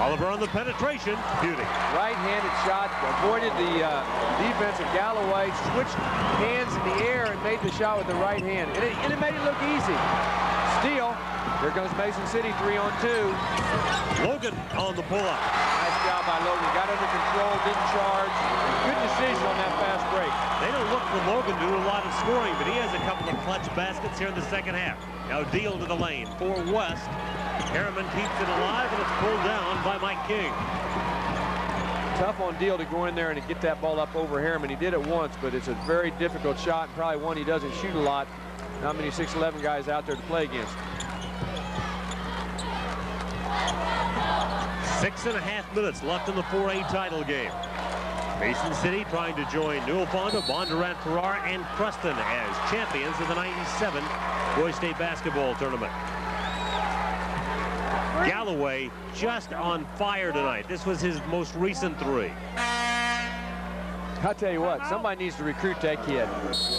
Oliver on the penetration. Beauty. Right-handed shot, avoided the defense of Galloway, switched hands in the air and made the shot with the right hand. And it made it look easy. Steal. Here comes Mason City, 3-on-2. Logan on the pull-up. Nice job by Logan. Got under control, didn't charge. Good decision on that fast break. They don't look for Logan to do a lot of scoring, but he has a couple of clutch baskets here in the second half. Now Deal to the lane for West. Harriman keeps it alive, and it's pulled down by Mike King. Tough on Deal to go in there and to get that ball up over Harriman. He did it once, but it's a very difficult shot, and probably one he doesn't shoot a lot. Not many 6'11" guys out there to play against. 6.5 minutes left in the 4A title game. Mason City trying to join Newell Fonda, Bondurant Farrar, and Preston as champions of the 97 Boys State basketball tournament. Galloway just on fire tonight. This was his most recent 3. I'll tell you what, somebody needs to recruit that kid.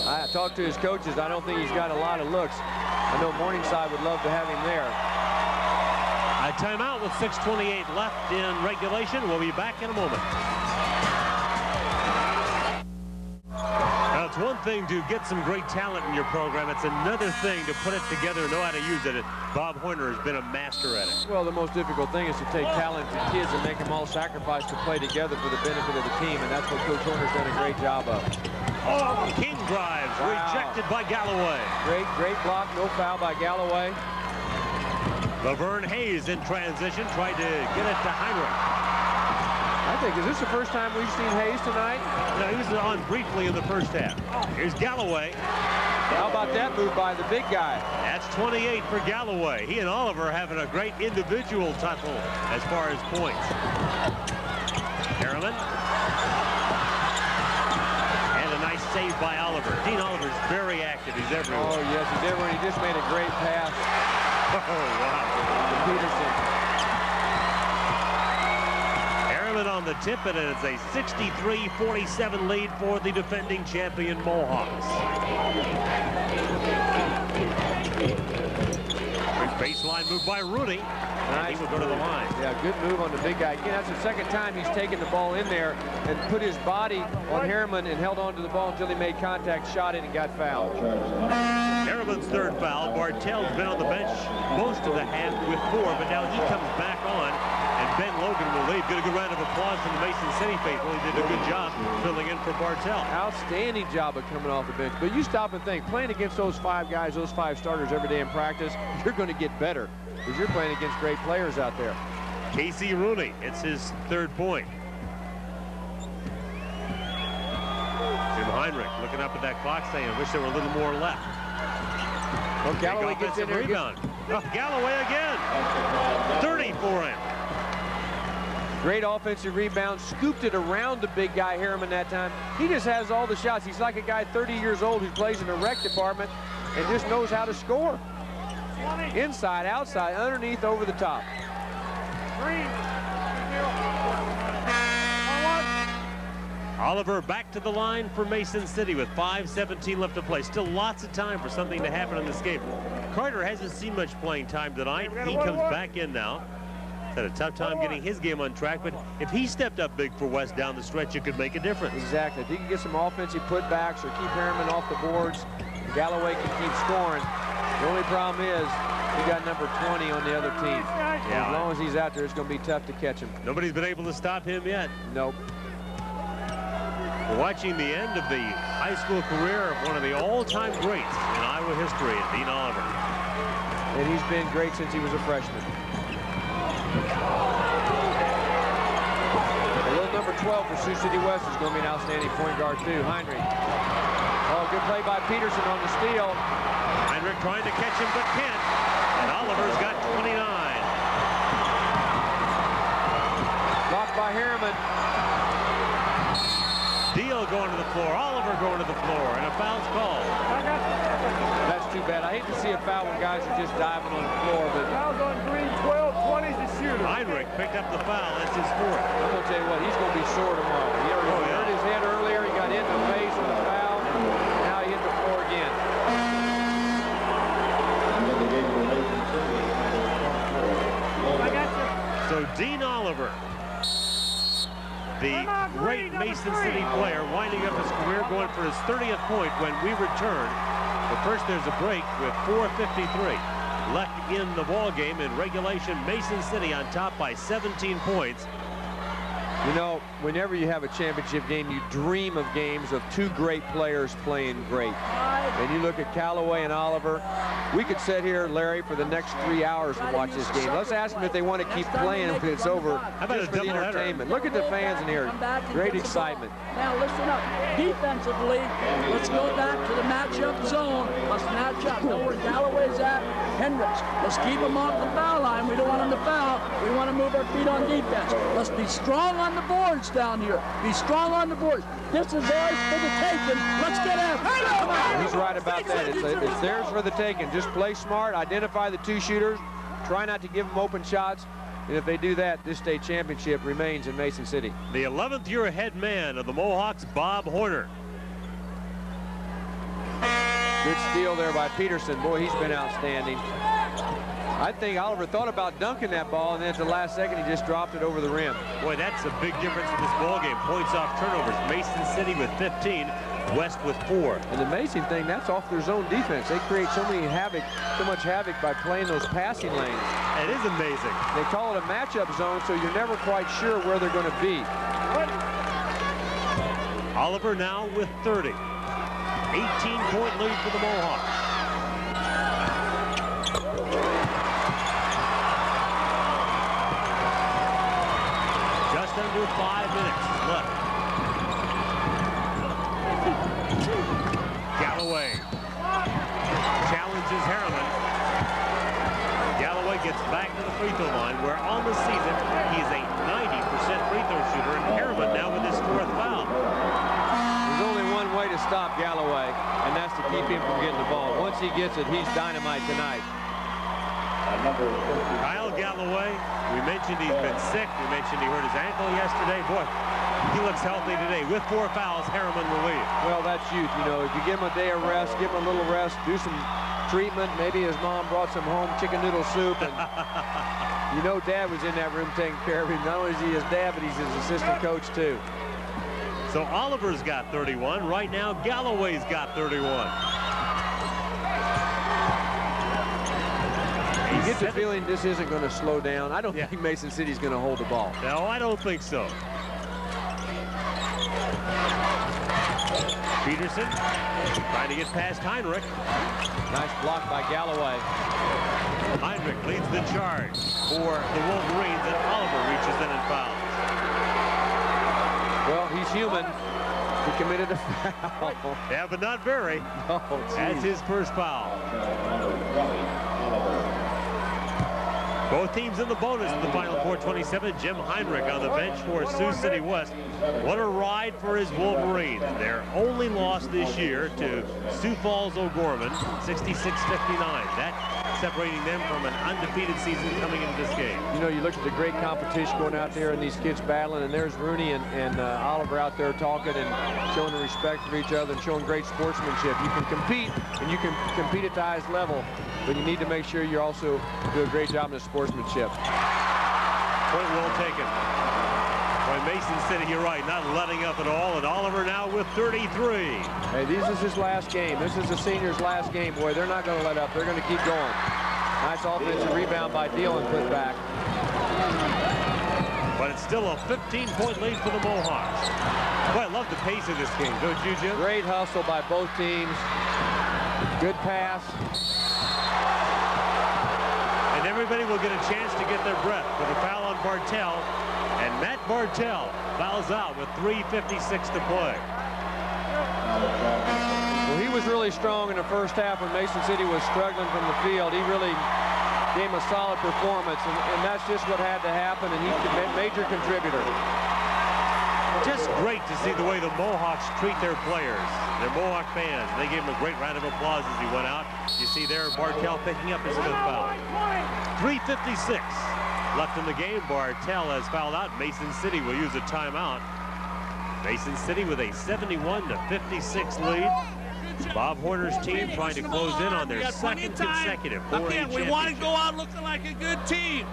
I talked to his coaches. I don't think he's got a lot of looks. I know Morningside would love to have him there. A timeout with 6:28 left in regulation. We'll be back in a moment. Now, it's one thing to get some great talent in your program. It's another thing to put it together and know how to use it. Bob Horner has been a master at it. Well, the most difficult thing is to take talented kids and make them all sacrifice to play together for the benefit of the team, and that's what Coach Horner's done a great job of. Oh, King drives, rejected by Galloway. Great block, no foul by Galloway. Laverne Hayes in transition, tried to get it to Heinrich. I think, is this the first time we've seen Hayes tonight? No, he was on briefly in the first half. Here's Galloway. How about that move by the big guy? That's 28 for Galloway. He and Oliver having a great individual tussle as far as points. Harriman. And a nice save by Oliver. Dean Oliver's very active. He's everywhere. Oh, yes, he's everywhere. He just made a great pass. Oh, wow. To Peterson. Harriman on the tip, and it's a 63-47 lead for the defending champion Mohawks. Baseline move by Rooney. Nice. He will go to the line. Yeah, good move on the big guy. Again, that's the second time he's taken the ball in there and put his body on Harriman and held on to the ball until he made contact, shot it, and got fouled. Harriman's third foul. Bartell's been on the bench most of the half with 4, but now he comes back on, and Ben Logan will leave. Get a good round of applause from the Mason City faithful. He did a good job filling in for Bartell. Outstanding job of coming off the bench. But you stop and think, playing against those 5 guys, those 5 starters every day in practice, you're going to get better because you're playing against great players out there. Casey Rooney, it's his 3rd point. Jim Heinrich looking up at that clock saying, I wish there were a little more left. Well, Galloway gets in there. Rebound. Galloway again. 30 for him. Great offensive rebound, scooped it around the big guy Harriman that time. He just has all the shots. He's like a guy 30 years old who plays in the rec department and just knows how to score. Inside, outside, underneath, over the top. Oliver back to the line for Mason City with 5:17 left to play. Still lots of time for something to happen in this game. Carter hasn't seen much playing time tonight. He comes back in now. Had a tough time getting his game on track, but if he stepped up big for West down the stretch, it could make a difference. Exactly. If he can get some offensive putbacks or keep Harriman off the boards, Galloway can keep scoring. The only problem is he got number 20 on the other team. Yeah. As long as he's out there, it's going to be tough to catch him. Nobody's been able to stop him yet. Nope. We're watching the end of the high school career of one of the all-time greats in Iowa history, Dean Oliver. And he's been great since he was a freshman. A little number 12 for Sioux City West is going to be an outstanding point guard too. Heinrich. Oh, good play by Peterson on the steal. Heinrich trying to catch him but can't. And Oliver's got 29. Blocked by Harriman. Deal going to the floor. Oliver going to the floor. And a foul's called. That's too bad. I hate to see a foul when guys are just diving on the floor, but Fouls on Green, 12, 20's the shooter. Heinrich picked up the foul. That's his 4th. I'm going to tell you what, he's going to be sore tomorrow. He already hurt his head earlier. He got hit in the face with a foul, and now he hit the floor again. So Dean Oliver, the great Mason City player, winding up his career, going for his 30th point when we return. But first there's a break with 4:53 left in the ball game. In regulation, Mason City on top by 17 points. You know, whenever you have a championship game, you dream of games of 2 great players playing great. And you look at Callaway and Oliver. We could sit here, Larry, for the next 3 hours and watch this game. Let's ask them if they want to keep playing when it's over. How about just a for the entertainment? Look at the fans in here. Great excitement. Now listen up. Defensively, let's go back to the matchup zone. Let's match up. Know where Galloway's at. Hendricks. Let's keep him off the foul line. We don't want him to foul. We want to move our feet on defense. Let's be strong on the boards down here. Be strong on the boards. This is theirs for the taking. Let's get after it. Come on. He's right about that. It's theirs for the taking. Just play smart, identify the 2 shooters, try not to give them open shots, and if they do that, this state championship remains in Mason City. The 11th year head man of the Mohawks, Bob Horner. Good steal there by Peterson. Boy, he's been outstanding. I think Oliver thought about dunking that ball, and then at the last second, he just dropped it over the rim. Boy, that's a big difference in this ball game. Points off turnovers. Mason City with 15, West with 4. And the amazing thing, that's off their zone defense. They create so much havoc by playing those passing lanes. It is amazing. They call it a matchup zone, so you're never quite sure where they're going to be. Oliver now with 30. 18-point lead for the Mohawks. Just under 5 minutes left. Galloway challenges Harriman. Galloway gets back to the free throw line, where on the season he's a 90% free throw shooter, and Harriman now with his 4th foul. There's only one way to stop Galloway, and that's to keep him from getting the ball. Once he gets it, he's dynamite tonight. Kyle Galloway, we mentioned he's been sick. We mentioned he hurt his ankle yesterday. Boy, he looks healthy today. With 4 fouls, Harriman will lead. Well, that's huge. You know, if you give him a day of rest, give him a little rest, do some treatment. Maybe his mom brought some home chicken noodle soup. And you know Dad was in that room taking care of him. Not only is he his dad, but he's his assistant coach, too. So Oliver's got 31. Right now, Galloway's got 31. You get the feeling this isn't going to slow down. I don't think Mason City's going to hold the ball. No, I don't think so. Peterson trying to get past Heinrich. Nice block by Galloway. Heinrich leads the charge for the Wolverines, and Oliver reaches in and fouls. Well, he's human. He committed a foul. Yeah, but not very. Oh, that's his first foul. Both teams in the bonus in the final 4:27. Jim Heinrich on the bench for Sioux City West. What a ride for his Wolverines. Their only loss this year to Sioux Falls O'Gorman, 66-59. That separating them from an undefeated season coming into this game. You know, you look at the great competition going out there and these kids battling, and there's Rooney and Oliver out there talking and showing the respect for each other and showing great sportsmanship. You can compete, and you can compete at the highest level, but you need to make sure you also do a great job in the sportsmanship. Point well taken. Boy, Mason City, you're right, not letting up at all, and Oliver now with 33. Hey, this is his last game. This is the seniors' last game, boy. They're not going to let up. They're going to keep going. Nice offensive rebound by Deal and put back. But it's still a 15-point lead for the Mohawks. Boy, I love the pace of this game, don't you, Jim? Great hustle by both teams. Good pass. And everybody will get a chance to get their breath with a foul on Bartell. And Matt Bartell fouls out with 3:56 to play. Well, he was really strong in the first half when Mason City was struggling from the field. He really gave him a solid performance, and that's just what had to happen, and he's a major contributor. Just great to see the way the Mohawks treat their players, their Mohawk fans. They gave him a great round of applause as he went out. You see there Bartell picking up his fifth foul. 3:56 left in the game. Bartell has fouled out. Mason City will use a timeout. Mason City with a 71-56 lead. Bob Horner's team trying to close in on their second consecutive 4A championship. We want to go out looking like a good team.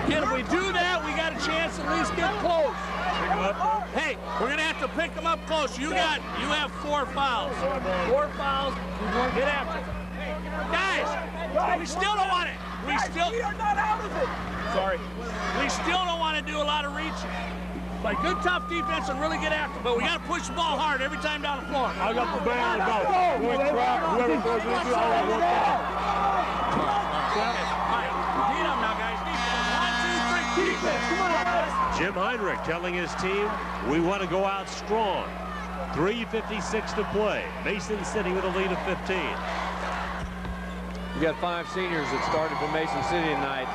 And if we do that, we got a chance to at least get close. Hey, we're going to have to pick them up close. You have 4 fouls. 4 fouls. Get after it. Guys, we still don't want it. We are not out of it. Sorry. We still don't want to do a lot of reaching. Play good, tough defense and really get after it. But we got to push the ball hard every time down the floor. I got the band about whoever goes into all that work out. Beat them now, guys. Defense. 1, 2, 3. Defense. Come on, guys. Jim Heinrich telling his team, we want to go out strong. 3:56 to play. Mason City with a lead of 15. You got 5 seniors that started for Mason City tonight.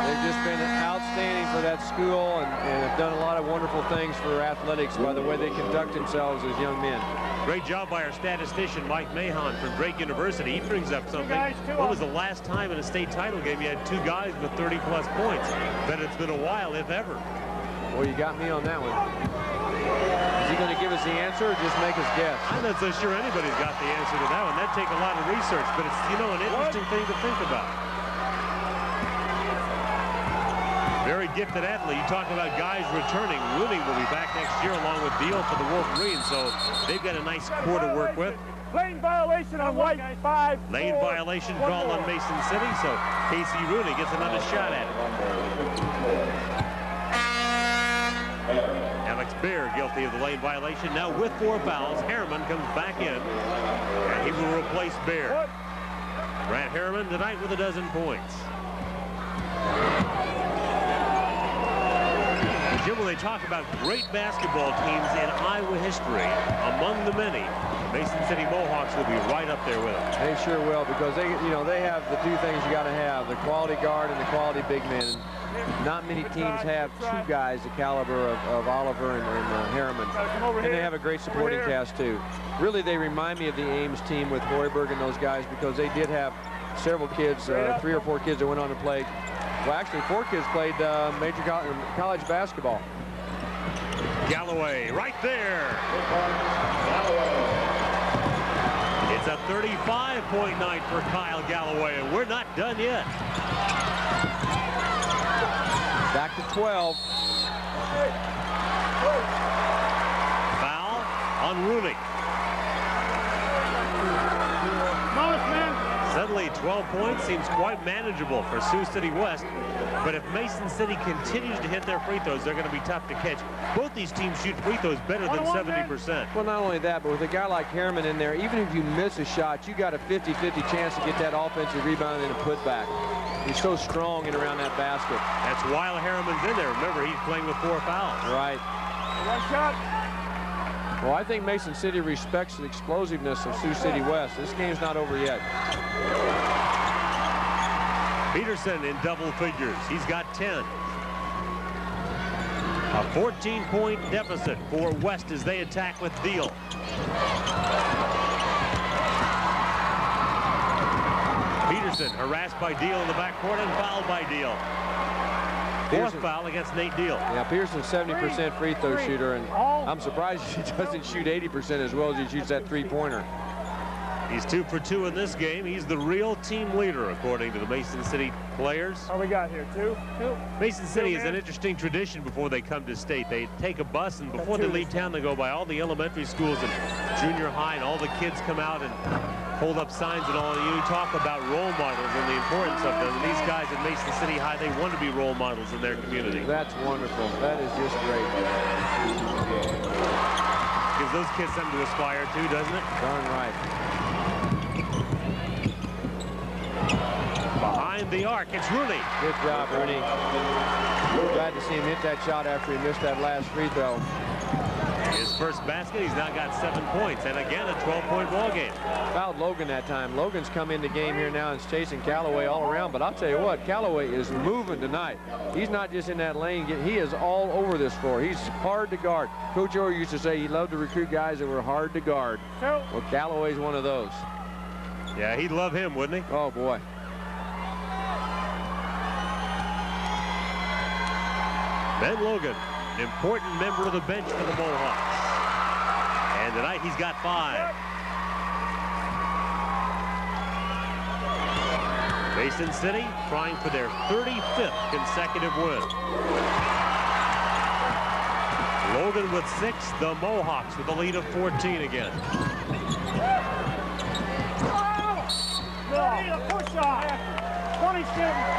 They've just been outstanding for that school and have done a lot of wonderful things for athletics by the way they conduct themselves as young men. Great job by our statistician, Mike Mahon from Drake University. He brings up something. When was the last time in a state title game you had 2 guys with 30-plus points? Bet it's been a while, if ever. Well, you got me on that one. Is he going to give us the answer or just make us guess? I'm not so sure anybody's got the answer to that one. That'd take a lot of research, but it's, you know, an interesting thing to think about. Very gifted athlete. You talk about guys returning. Rooney will be back next year along with Deal for the Wolverines, so they've got a nice core to work with. Lane violation on White, 5. Lane violation called on Mason City, so Casey Rooney gets another shot at it. Alex Bear guilty of the lane violation. Now with 4 fouls, Harriman comes back in, and he will replace Bear. Grant Harriman tonight with 12 points. Jim, when they talk about great basketball teams in Iowa history, among the many, Mason City Mohawks will be right up there with them. They sure will, because they have the 2 things you got to have: the quality guard and the quality big man. Not many teams have two guys the caliber of Oliver and Harriman. And they have a great supporting cast, too. Really, they remind me of the Ames team with Hoiberg and those guys because they did have several kids, 3 or 4 kids that went on to play. Well, actually, 4 kids played major college basketball. Galloway right there. It's a 35-point night for Kyle Galloway, and we're not done yet. Back to 12. Foul on Rooney. Suddenly 12 points seems quite manageable for Sioux City West, but if Mason City continues to hit their free throws, they're going to be tough to catch. Both these teams shoot free throws better than 70%. Well, not only that, but with a guy like Harriman in there, even if you miss a shot, you got a 50-50 chance to get that offensive rebound and a putback. He's so strong in around that basket. That's while Harriman's in there. Remember, he's playing with 4 fouls. Right. One shot. Well, I think Mason City respects the explosiveness of Sioux City West. This game's not over yet. Peterson in double figures. He's got 10. A 14-point deficit for West as they attack with Deal. Peterson harassed by Deal in the backcourt and fouled by Deal. Fourth foul against Nate Deal. Yeah, Peterson's 70% free throw shooter, and I'm surprised he doesn't shoot 80% as well as he shoots that 3-pointer. He's 2 for 2 in this game. He's the real team leader, according to the Mason City players. What we got here? 2? Mason City has an interesting tradition before they come to state. They take a bus, and before they leave town, they go by all the elementary schools and junior high, and all the kids come out and hold up signs and all. You talk about role models and the importance of them. And these guys at Mason City High, they want to be role models in their community. That's wonderful. That is just great. Gives those kids something to aspire to, doesn't it? Darn right. Behind the arc, it's Rooney. Good job, Rooney. Glad to see him hit that shot after he missed that last free throw. His first basket, he's now got 7 points, and again a 12-point ball game. Fouled Logan that time. Logan's come in the game here now and is chasing Callaway all around, but I'll tell you what, Callaway is moving tonight. He's not just in that lane, he is all over this floor. He's hard to guard. Coach Orr used to say he loved to recruit guys that were hard to guard. Well, Callaway's one of those. Yeah, he'd love him, wouldn't he? Oh, boy. Ben Logan, an important member of the bench for the Mohawks. And tonight he's got 5. Mason City trying for their 35th consecutive win. Logan with 6, the Mohawks with a lead of 14 again.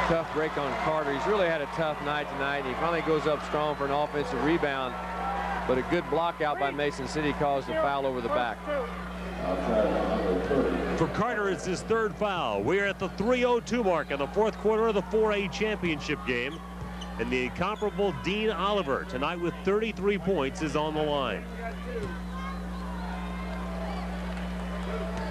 Tough break on Carter. He's really had a tough night tonight, and he finally goes up strong for an offensive rebound. But a good block out by Mason City caused a foul over the back. For Carter, it's his 3rd foul. We're at the 3:02 mark in the 4th quarter of the 4A championship game. And the incomparable Dean Oliver, tonight with 33 points, is on the line.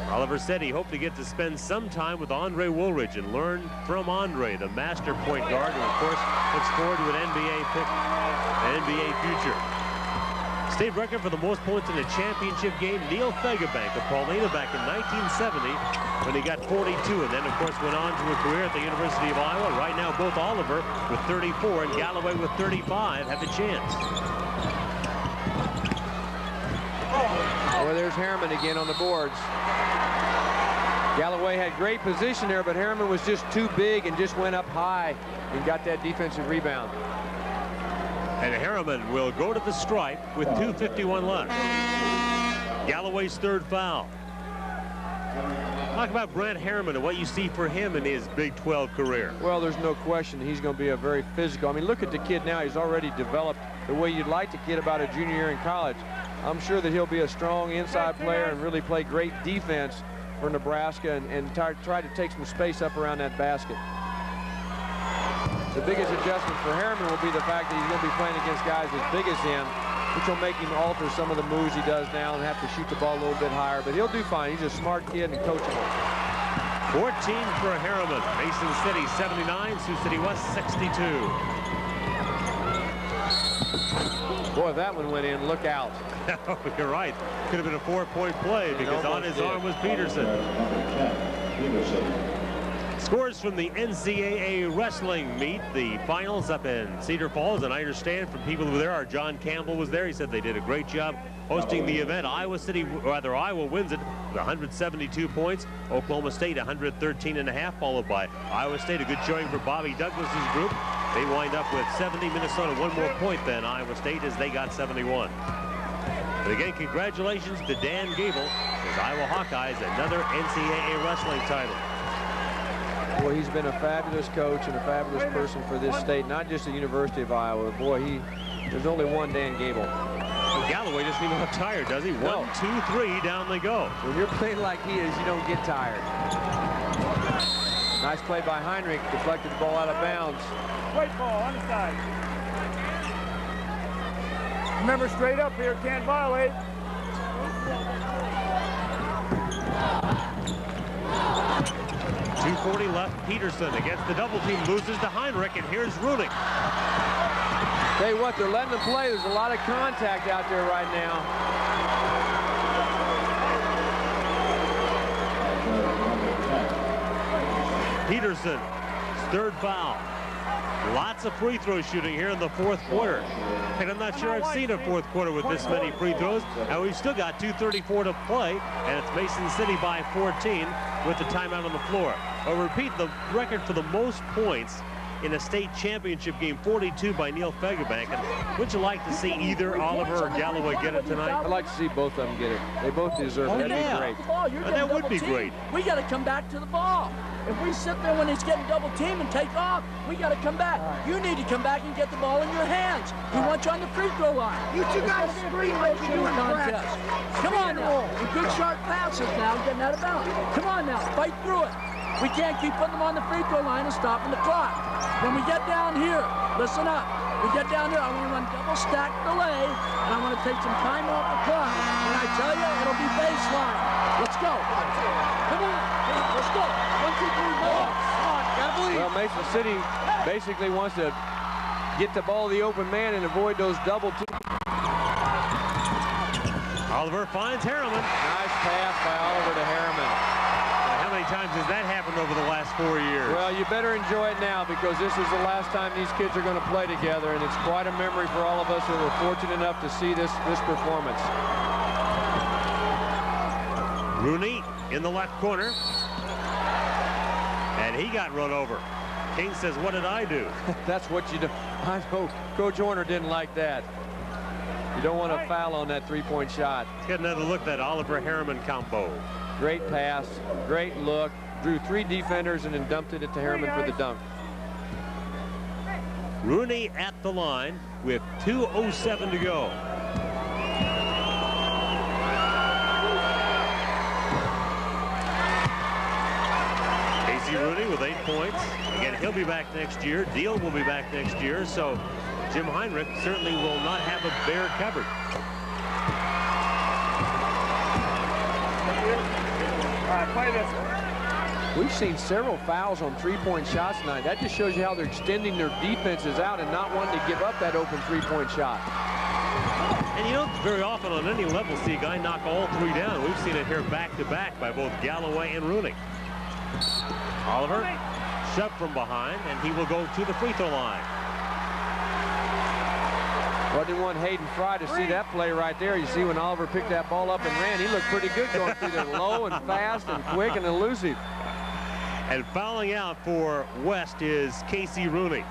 Oliver said he hoped to get to spend some time with Andre Woolridge and learn from Andre, the master point guard, who of course looks forward to an NBA pick, an NBA future. State record for the most points in a championship game, Neil Fegabank of Paulina back in 1970 when he got 42, and then of course went on to a career at the University of Iowa. Right now both Oliver with 34 and Galloway with 35 have a chance. Well, there's Harriman again on the boards. Galloway had great position there, but Harriman was just too big and just went up high and got that defensive rebound. And Harriman will go to the stripe with 2:51 left. Galloway's 3rd foul. Talk about Brent Harriman and what you see for him in his Big 12 career. Well, there's no question he's going to be a very physical. I mean, look at the kid now. He's already developed the way you'd like to kid about a junior year in college. I'm sure that he'll be a strong inside player and really play great defense for Nebraska and try to take some space up around that basket. The biggest adjustment for Harriman will be the fact that he's going to be playing against guys as big as him, which will make him alter some of the moves he does now and have to shoot the ball a little bit higher. But he'll do fine. He's a smart kid and coachable. 14 for Harriman. Mason City 79, Sioux City West 62. Boy, if that one went in, look out. You're right. Could have been a 4-point play because on his arm was Peterson. Scores from the NCAA wrestling meet, the finals up in Cedar Falls, and I understand from people who were there, our John Campbell was there. He said they did a great job hosting the event. Iowa wins it with 172 points. Oklahoma State 113.5, followed by Iowa State. A good showing for Bobby Douglas's group. They wind up with 70. Minnesota 1 more point than Iowa State as they got 71. But again, congratulations to Dan Gable, his Iowa Hawkeyes, another NCAA wrestling title. Boy, he's been a fabulous coach and a fabulous person for this state, not just the University of Iowa. Boy, there's only one Dan Gable. Well, Galloway doesn't even look tired, does he? No. 1, 2, 3, down they go. When you're playing like he is, you don't get tired. Nice play by Heinrich, deflected the ball out of bounds. Straight ball on the side. Remember, straight up here, can't violate. .240 left. Peterson against the double team, loses to Heinrich, and here's Rooney. Tell you what, they're letting them play. There's a lot of contact out there right now. Peterson's third foul. Lots of free throw shooting here in the fourth quarter. And I'm not sure I've seen a fourth quarter with this many free throws. And we've still got 2:34 to play, and it's Mason City by 14 with the timeout on the floor. I'll repeat the record for the most points in a state championship game, 42 by Neil Fagerbank. And would you like to see either Oliver or Galloway get it tonight? I'd like to see both of them get it. They both deserve it. That'd be great. That would be great. We got to come back to the ball. If we sit there when he's getting double teamed and take off, we got to come back. You need to come back and get the ball in your hands. He wants you on the free throw line. You two guys scream like you do in practice. Come on now. With good sharp passes now, getting out of bounds. Come on now, fight through it. We can't keep putting them on the free throw line and stopping the clock. When we get down here, listen up. We get down here, I want to run double stack delay, and I want to take some time off the clock. And I tell you, it'll be baseline. Let's go. Come on. Let's go. 1, 2, 3, go. Come on, gotta believe. Well, Mason City basically wants to get the ball to the open man and avoid those double teams. Oliver finds Harriman. Nice pass by Oliver to Harriman. How many times has that happened over the last 4 years? Well, you better enjoy it now because this is the last time these kids are going to play together, and it's quite a memory for all of us who were fortunate enough to see this performance. Rooney in the left corner. And he got run over. King says, what did I do? That's what you do. I know Coach Horner didn't like that. You don't want to foul on that three-point shot. Let's get another look at that Oliver Harriman combo. Great pass, great look. Drew 3 defenders and then dumped it to Harriman for the dunk. Rooney at the line with 2:07 to go. Casey Rooney with 8 points. Again, he'll be back next year. Deal will be back next year. So Jim Heinrich certainly will not have a bare cupboard. All right, play this one. We've seen several fouls on three-point shots tonight. That just shows you how they're extending their defenses out and not wanting to give up that open three-point shot. And you don't very often on any level see a guy knock all 3 down. We've seen it here back-to-back by both Galloway and Rooney. Oliver shoved from behind, and he will go to the free throw line. Well, they want Hayden Fry to see that play right there. You see when Oliver picked that ball up and ran, he looked pretty good going through there, low and fast and quick and elusive. And fouling out for West is Casey Rooney.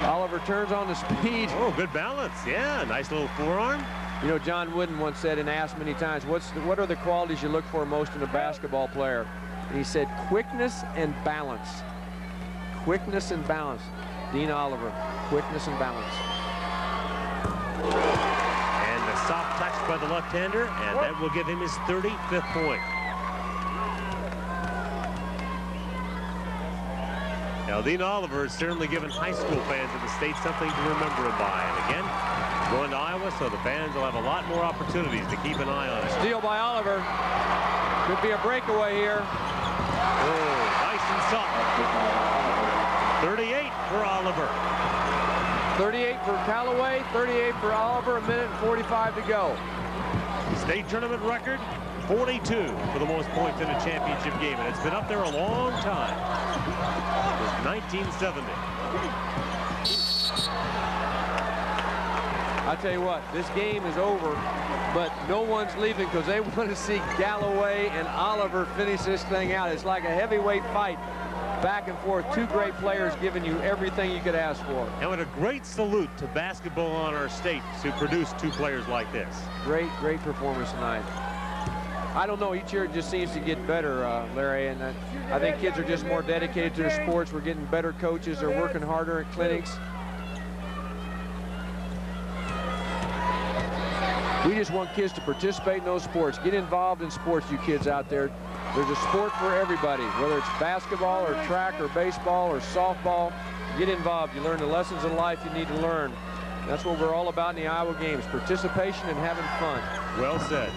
Oliver turns on the speed. Oh, good balance. Yeah, nice little forearm. You know, John Wooden once said and asked many times, what are the qualities you look for most in a basketball player? And he said, quickness and balance. Quickness and balance. Dean Oliver, quickness and balance. And a soft touch by the left-hander, and that will give him his 35th point. Now, Dean Oliver has certainly given high school fans in the state something to remember him by. And again, going to Iowa, so the fans will have a lot more opportunities to keep an eye on it. Steal by Oliver. Could be a breakaway here. Oh, nice and soft. 38 for Oliver. 38 for Callaway, 38 for Oliver, a minute and 45 to go. State tournament record, 42 for the most points in a championship game, and it's been up there a long time. Since 1970. I tell you what, this game is over, but no one's leaving because they want to see Galloway and Oliver finish this thing out. It's like a heavyweight fight, back and forth. Two great players giving you everything you could ask for. And what a great salute to basketball on our state to produce two players like this. Great performance tonight. I don't know, each year it just seems to get better, Larry, and I think kids are just more dedicated to their sports. We're getting better coaches. They're working harder at clinics. We just want kids to participate in those sports. Get involved in sports, you kids out there. There's a sport for everybody, whether it's basketball or track or baseball or softball. Get involved. You learn the lessons in life you need to learn. That's what we're all about in the Iowa games, participation and having fun. Well said.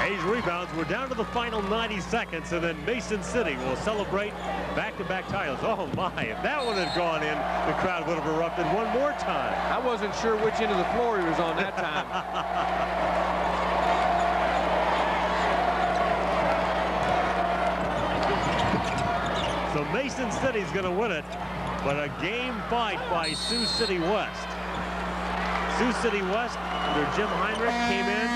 Hayes rebounds. We're down to the final 90 seconds, and then Mason City will celebrate back-to-back titles. Oh, my. If that one had gone in, the crowd would have erupted one more time. I wasn't sure which end of the floor he was on that time. So Mason City's going to win it, but a game fight by Sioux City West. Sioux City West, under Jim Heinrich, came in.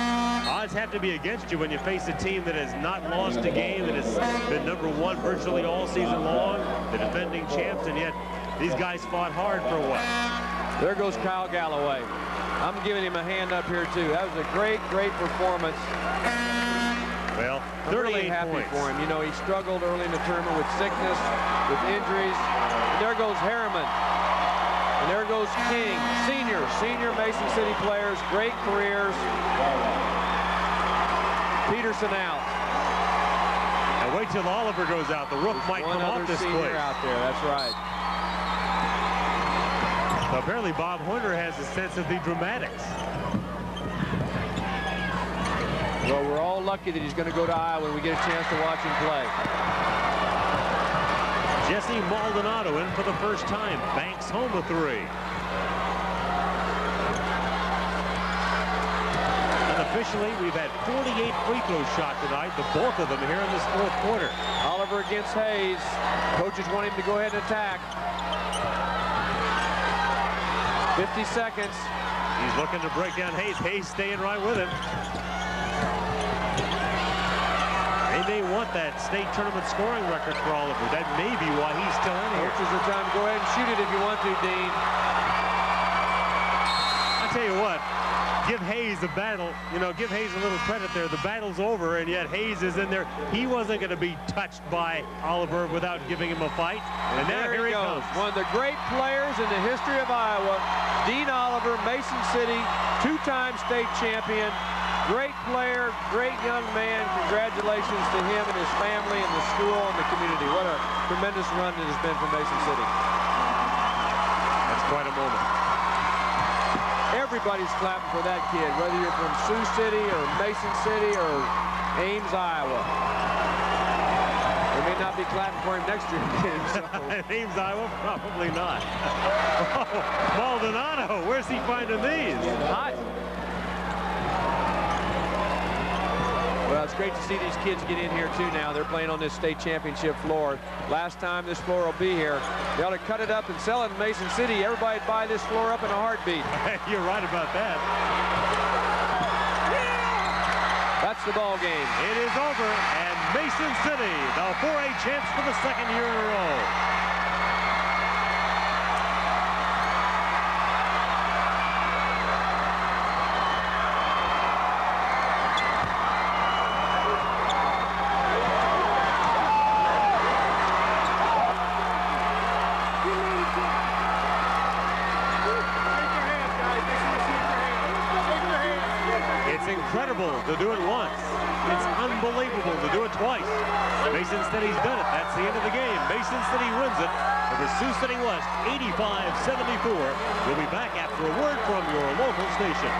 Odds have to be against you when you face a team that has not lost a game, that has been #1 virtually all season long, the defending champs, and yet these guys fought hard for a while. There goes Kyle Galloway. I'm giving him a hand up here, too. That was a great performance. Well, I'm really happy points for him. You know, he struggled early in the tournament with sickness, with injuries. And there goes Harriman. And there goes King, senior Mason City players, great careers. Peterson out. And wait till Oliver goes out. The roof might come off this place. One other senior out there, that's right. So apparently Bob Horner has a sense of the dramatics. Well, we're all lucky that he's going to go to Iowa when we get a chance to watch him play. Jesse Maldonado in for the first time. Banks home a three. Officially, we've had 48 free throws shot tonight, the bulk of them here in this fourth quarter. Oliver against Hayes. Coaches want him to go ahead and attack. 50 seconds. He's looking to break down Hayes. Hayes staying right with him. They may want that state tournament scoring record for Oliver. That may be why he's still in here. Coaches are telling him, go ahead and shoot it if you want to, Dean. I'll tell you what. Give Hayes a battle, you know, give Hayes a little credit there. The battle's over, and yet Hayes is in there. He wasn't going to be touched by Oliver without giving him a fight. And now here he goes. One of the great players in the history of Iowa, Dean Oliver, Mason City, two-time state champion. Great player, great young man. Congratulations to him and his family and the school and the community. What a tremendous run it has been for Mason City. That's quite a moment. Everybody's clapping for that kid, whether you're from Sioux City or Mason City or Ames, Iowa. They may not be clapping for him next year. Ames, Iowa, probably not. Oh, Maldonado, where's he finding these? Hot. Well, it's great to see these kids get in here, too, now. They're playing on this state championship floor. Last time this floor will be here. They ought to cut it up and sell it in Mason City. Everybody'd buy this floor up in a heartbeat. You're right about that. That's the ball game. It is over, and Mason City, the 4A champs for the second year in a row. incredible to do it once. It's unbelievable to do it twice. Mason City's done it. That's the end of the game. Mason City wins it over Sioux City West, 85-74. We'll be back after a word from your local station.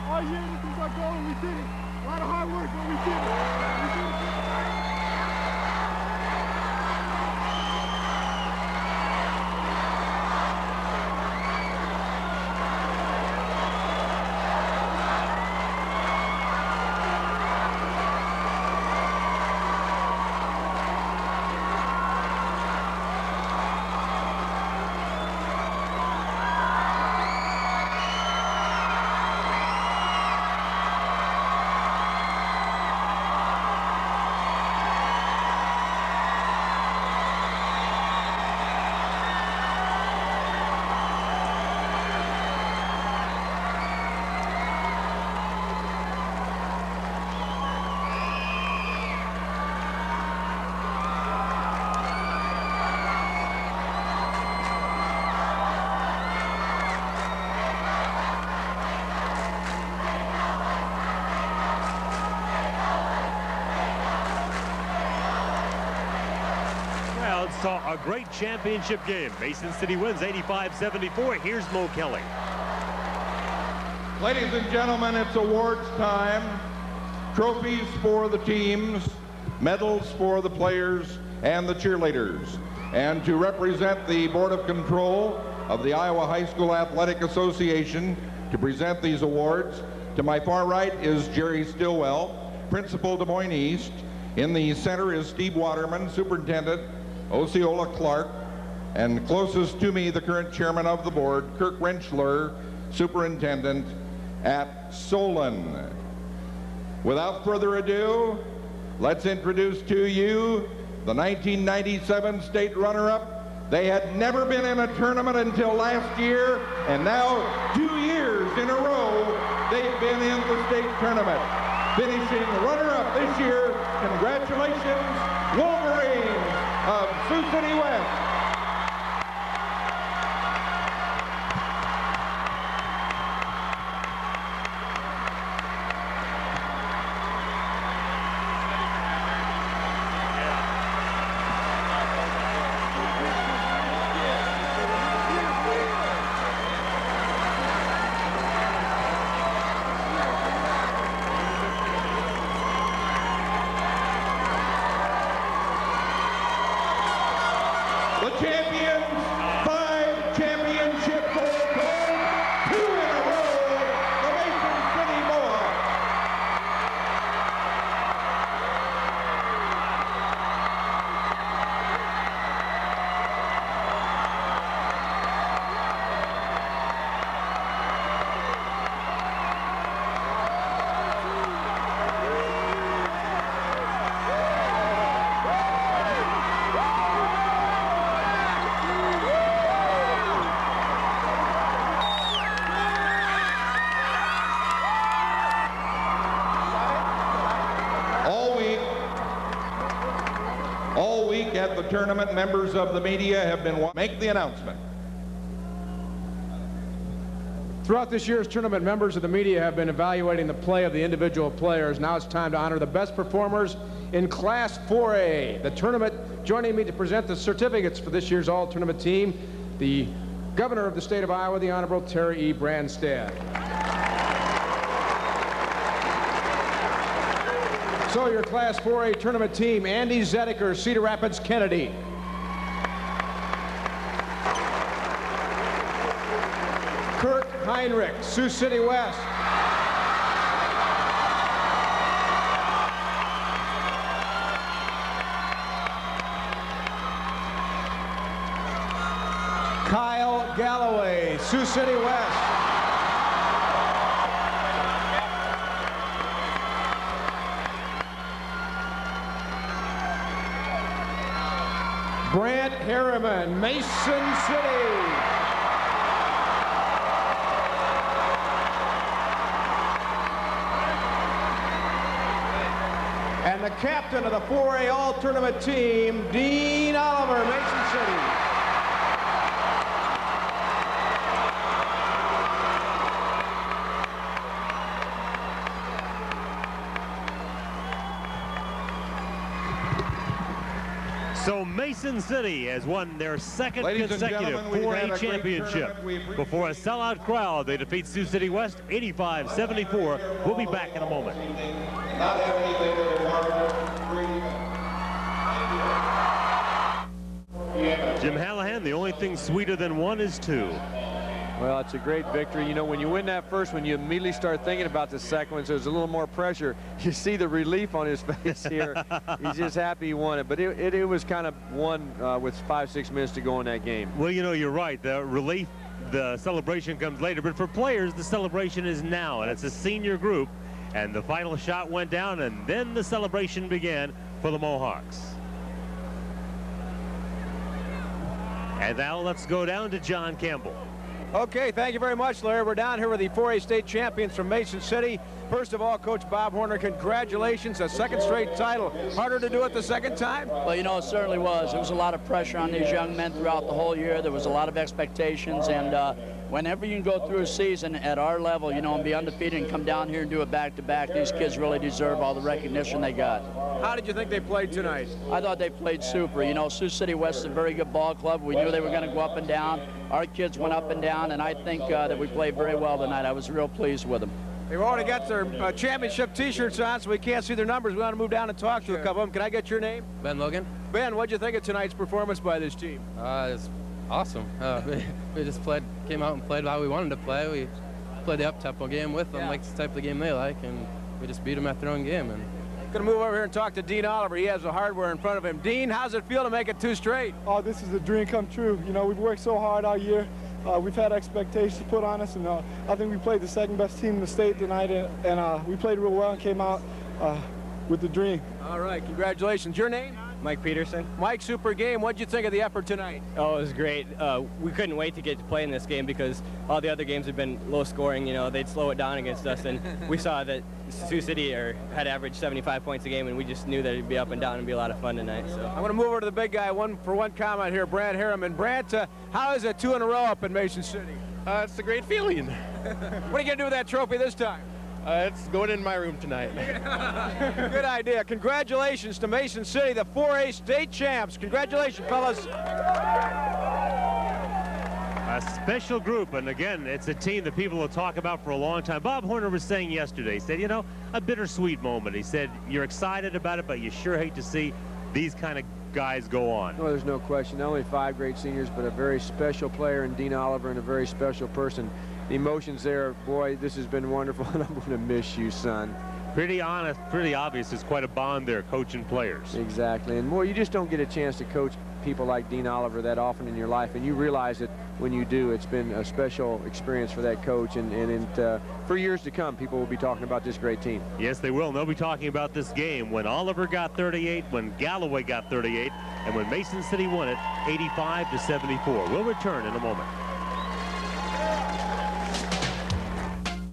All year, this is our goal, and we did it. A lot of hard work, but we did it. Saw a great championship game. Mason City wins 85-74. Here's Mo Kelly. Ladies and gentlemen, it's awards time. Trophies for the teams, medals for the players and the cheerleaders. And to represent the Board of Control of the Iowa High School Athletic Association to present these awards, to my far right is Jerry Stillwell, Principal Des Moines East. In the center is Steve Waterman, Superintendent Osceola Clark, and closest to me, the current chairman of the board, Kirk Rentschler, superintendent at Solon. Without further ado, let's introduce to you the 1997 state runner-up. They had never been in a tournament until last year, and now 2 years in a row, they've been in the state tournament. Finishing runner-up this year, congratulations, Wolverines of Sioux City West. The champions, 5 championship gold, 2 in a row, the Mason City Mohawks. All week at the tournament, members of the media have been make the announcement. Throughout this year's tournament, members of the media have been evaluating the play of the individual players. Now it's time to honor the best performers in Class 4A. The tournament, joining me to present the certificates for this year's all-tournament team, the Governor of the State of Iowa, the Honorable Terry E. Branstad. So your Class 4A tournament team, Andy Zediker, Cedar Rapids, Kennedy. Kurt Heinrich, Sioux City West. Kyle Galloway, Sioux City West. Brant Harriman, Mason City. and the captain of the 4A All-Tournament team, Dean Oliver, Mason City. So Mason City has won their second consecutive 4A championship. Before a sellout crowd, they defeat Sioux City West 85-74. We'll be back in a moment. Jim Hallahan, the only thing sweeter than 1 is 2. Well, it's a great victory. You know, when you win that first one, you immediately start thinking about the second one, so there's a little more pressure. You see the relief on his face here. He's just happy he won it. But it was kind of won with 5-6 minutes to go in that game. Well, you know, you're right. The relief, the celebration comes later. But for players, the celebration is now. And it's a senior group. And the final shot went down, and then the celebration began for the Mohawks. And now let's go down to John Campbell. Okay, thank you very much, Larry. We're down here with the 4A state champions from Mason City. First of all, Coach Bob Horner, congratulations, a second straight title. Harder to do it the second time? Well, you know, it certainly was. There was a lot of pressure on these young men throughout the whole year. There was a lot of expectations, and whenever you can go through a season at our level, you know, and be undefeated and come down here and do it back-to-back, these kids really deserve all the recognition they got. How did you think they played tonight? I thought they played super. You know, Sioux City West is a very good ball club. We knew they were going to go up and down. Our kids went up and down, and I think that we played very well tonight. I was real pleased with them. They've already got their championship T-shirts on, so we can't see their numbers. We want to move down and talk to a couple of them. Can I get your name? Ben Logan. Ben, what'd you think of tonight's performance by this team? It's awesome. We just came out and played how we wanted to play. We played the up-tempo game with them, like the type of game they like, and we just beat them at their own game. And going to move over here and talk to Dean Oliver. He has the hardware in front of him. Dean, how's it feel to make it 2 straight? Oh, this is a dream come true. You know, we've worked so hard all year. We've had expectations put on us, and I think we played the second best team in the state tonight, and we played real well and came out with the dream. All right, congratulations. Your name? Mike Peterson. Mike, super game. What'd you think of the effort tonight? Oh, it was great. We couldn't wait to get to play in this game because all the other games have been low scoring. You know, they'd slow it down against us, and we saw that Sioux City had averaged 75 points a game, and we just knew that it'd be up and down and be a lot of fun tonight. So I'm going to move over to the big guy. One comment here, Brant Harriman. Brant, how is it 2 in a row up in Mason City? It's a great feeling. What are you going to do with that trophy this time? It's going in my room tonight. Good idea. Congratulations to Mason City, the 4A state champs. Congratulations, fellas. A special group, and again, it's a team that people will talk about for a long time. Bob Horner was saying yesterday, he said, you know, a bittersweet moment. He said, you're excited about it, but you sure hate to see these kind of guys go on. Well, there's no question. Not only 5 great seniors, but a very special player in Dean Oliver and a very special person. The emotions there, boy, this has been wonderful, and I'm going to miss you, son. Pretty honest, pretty obvious. There's quite a bond there, coaching players. Exactly, and boy, you just don't get a chance to coach people like Dean Oliver that often in your life, and you realize it when you do. It's been a special experience for that coach, and for years to come, people will be talking about this great team. Yes, they will. And they'll be talking about this game when Oliver got 38, when Galloway got 38, and when Mason City won it 85-74. We'll return in a moment.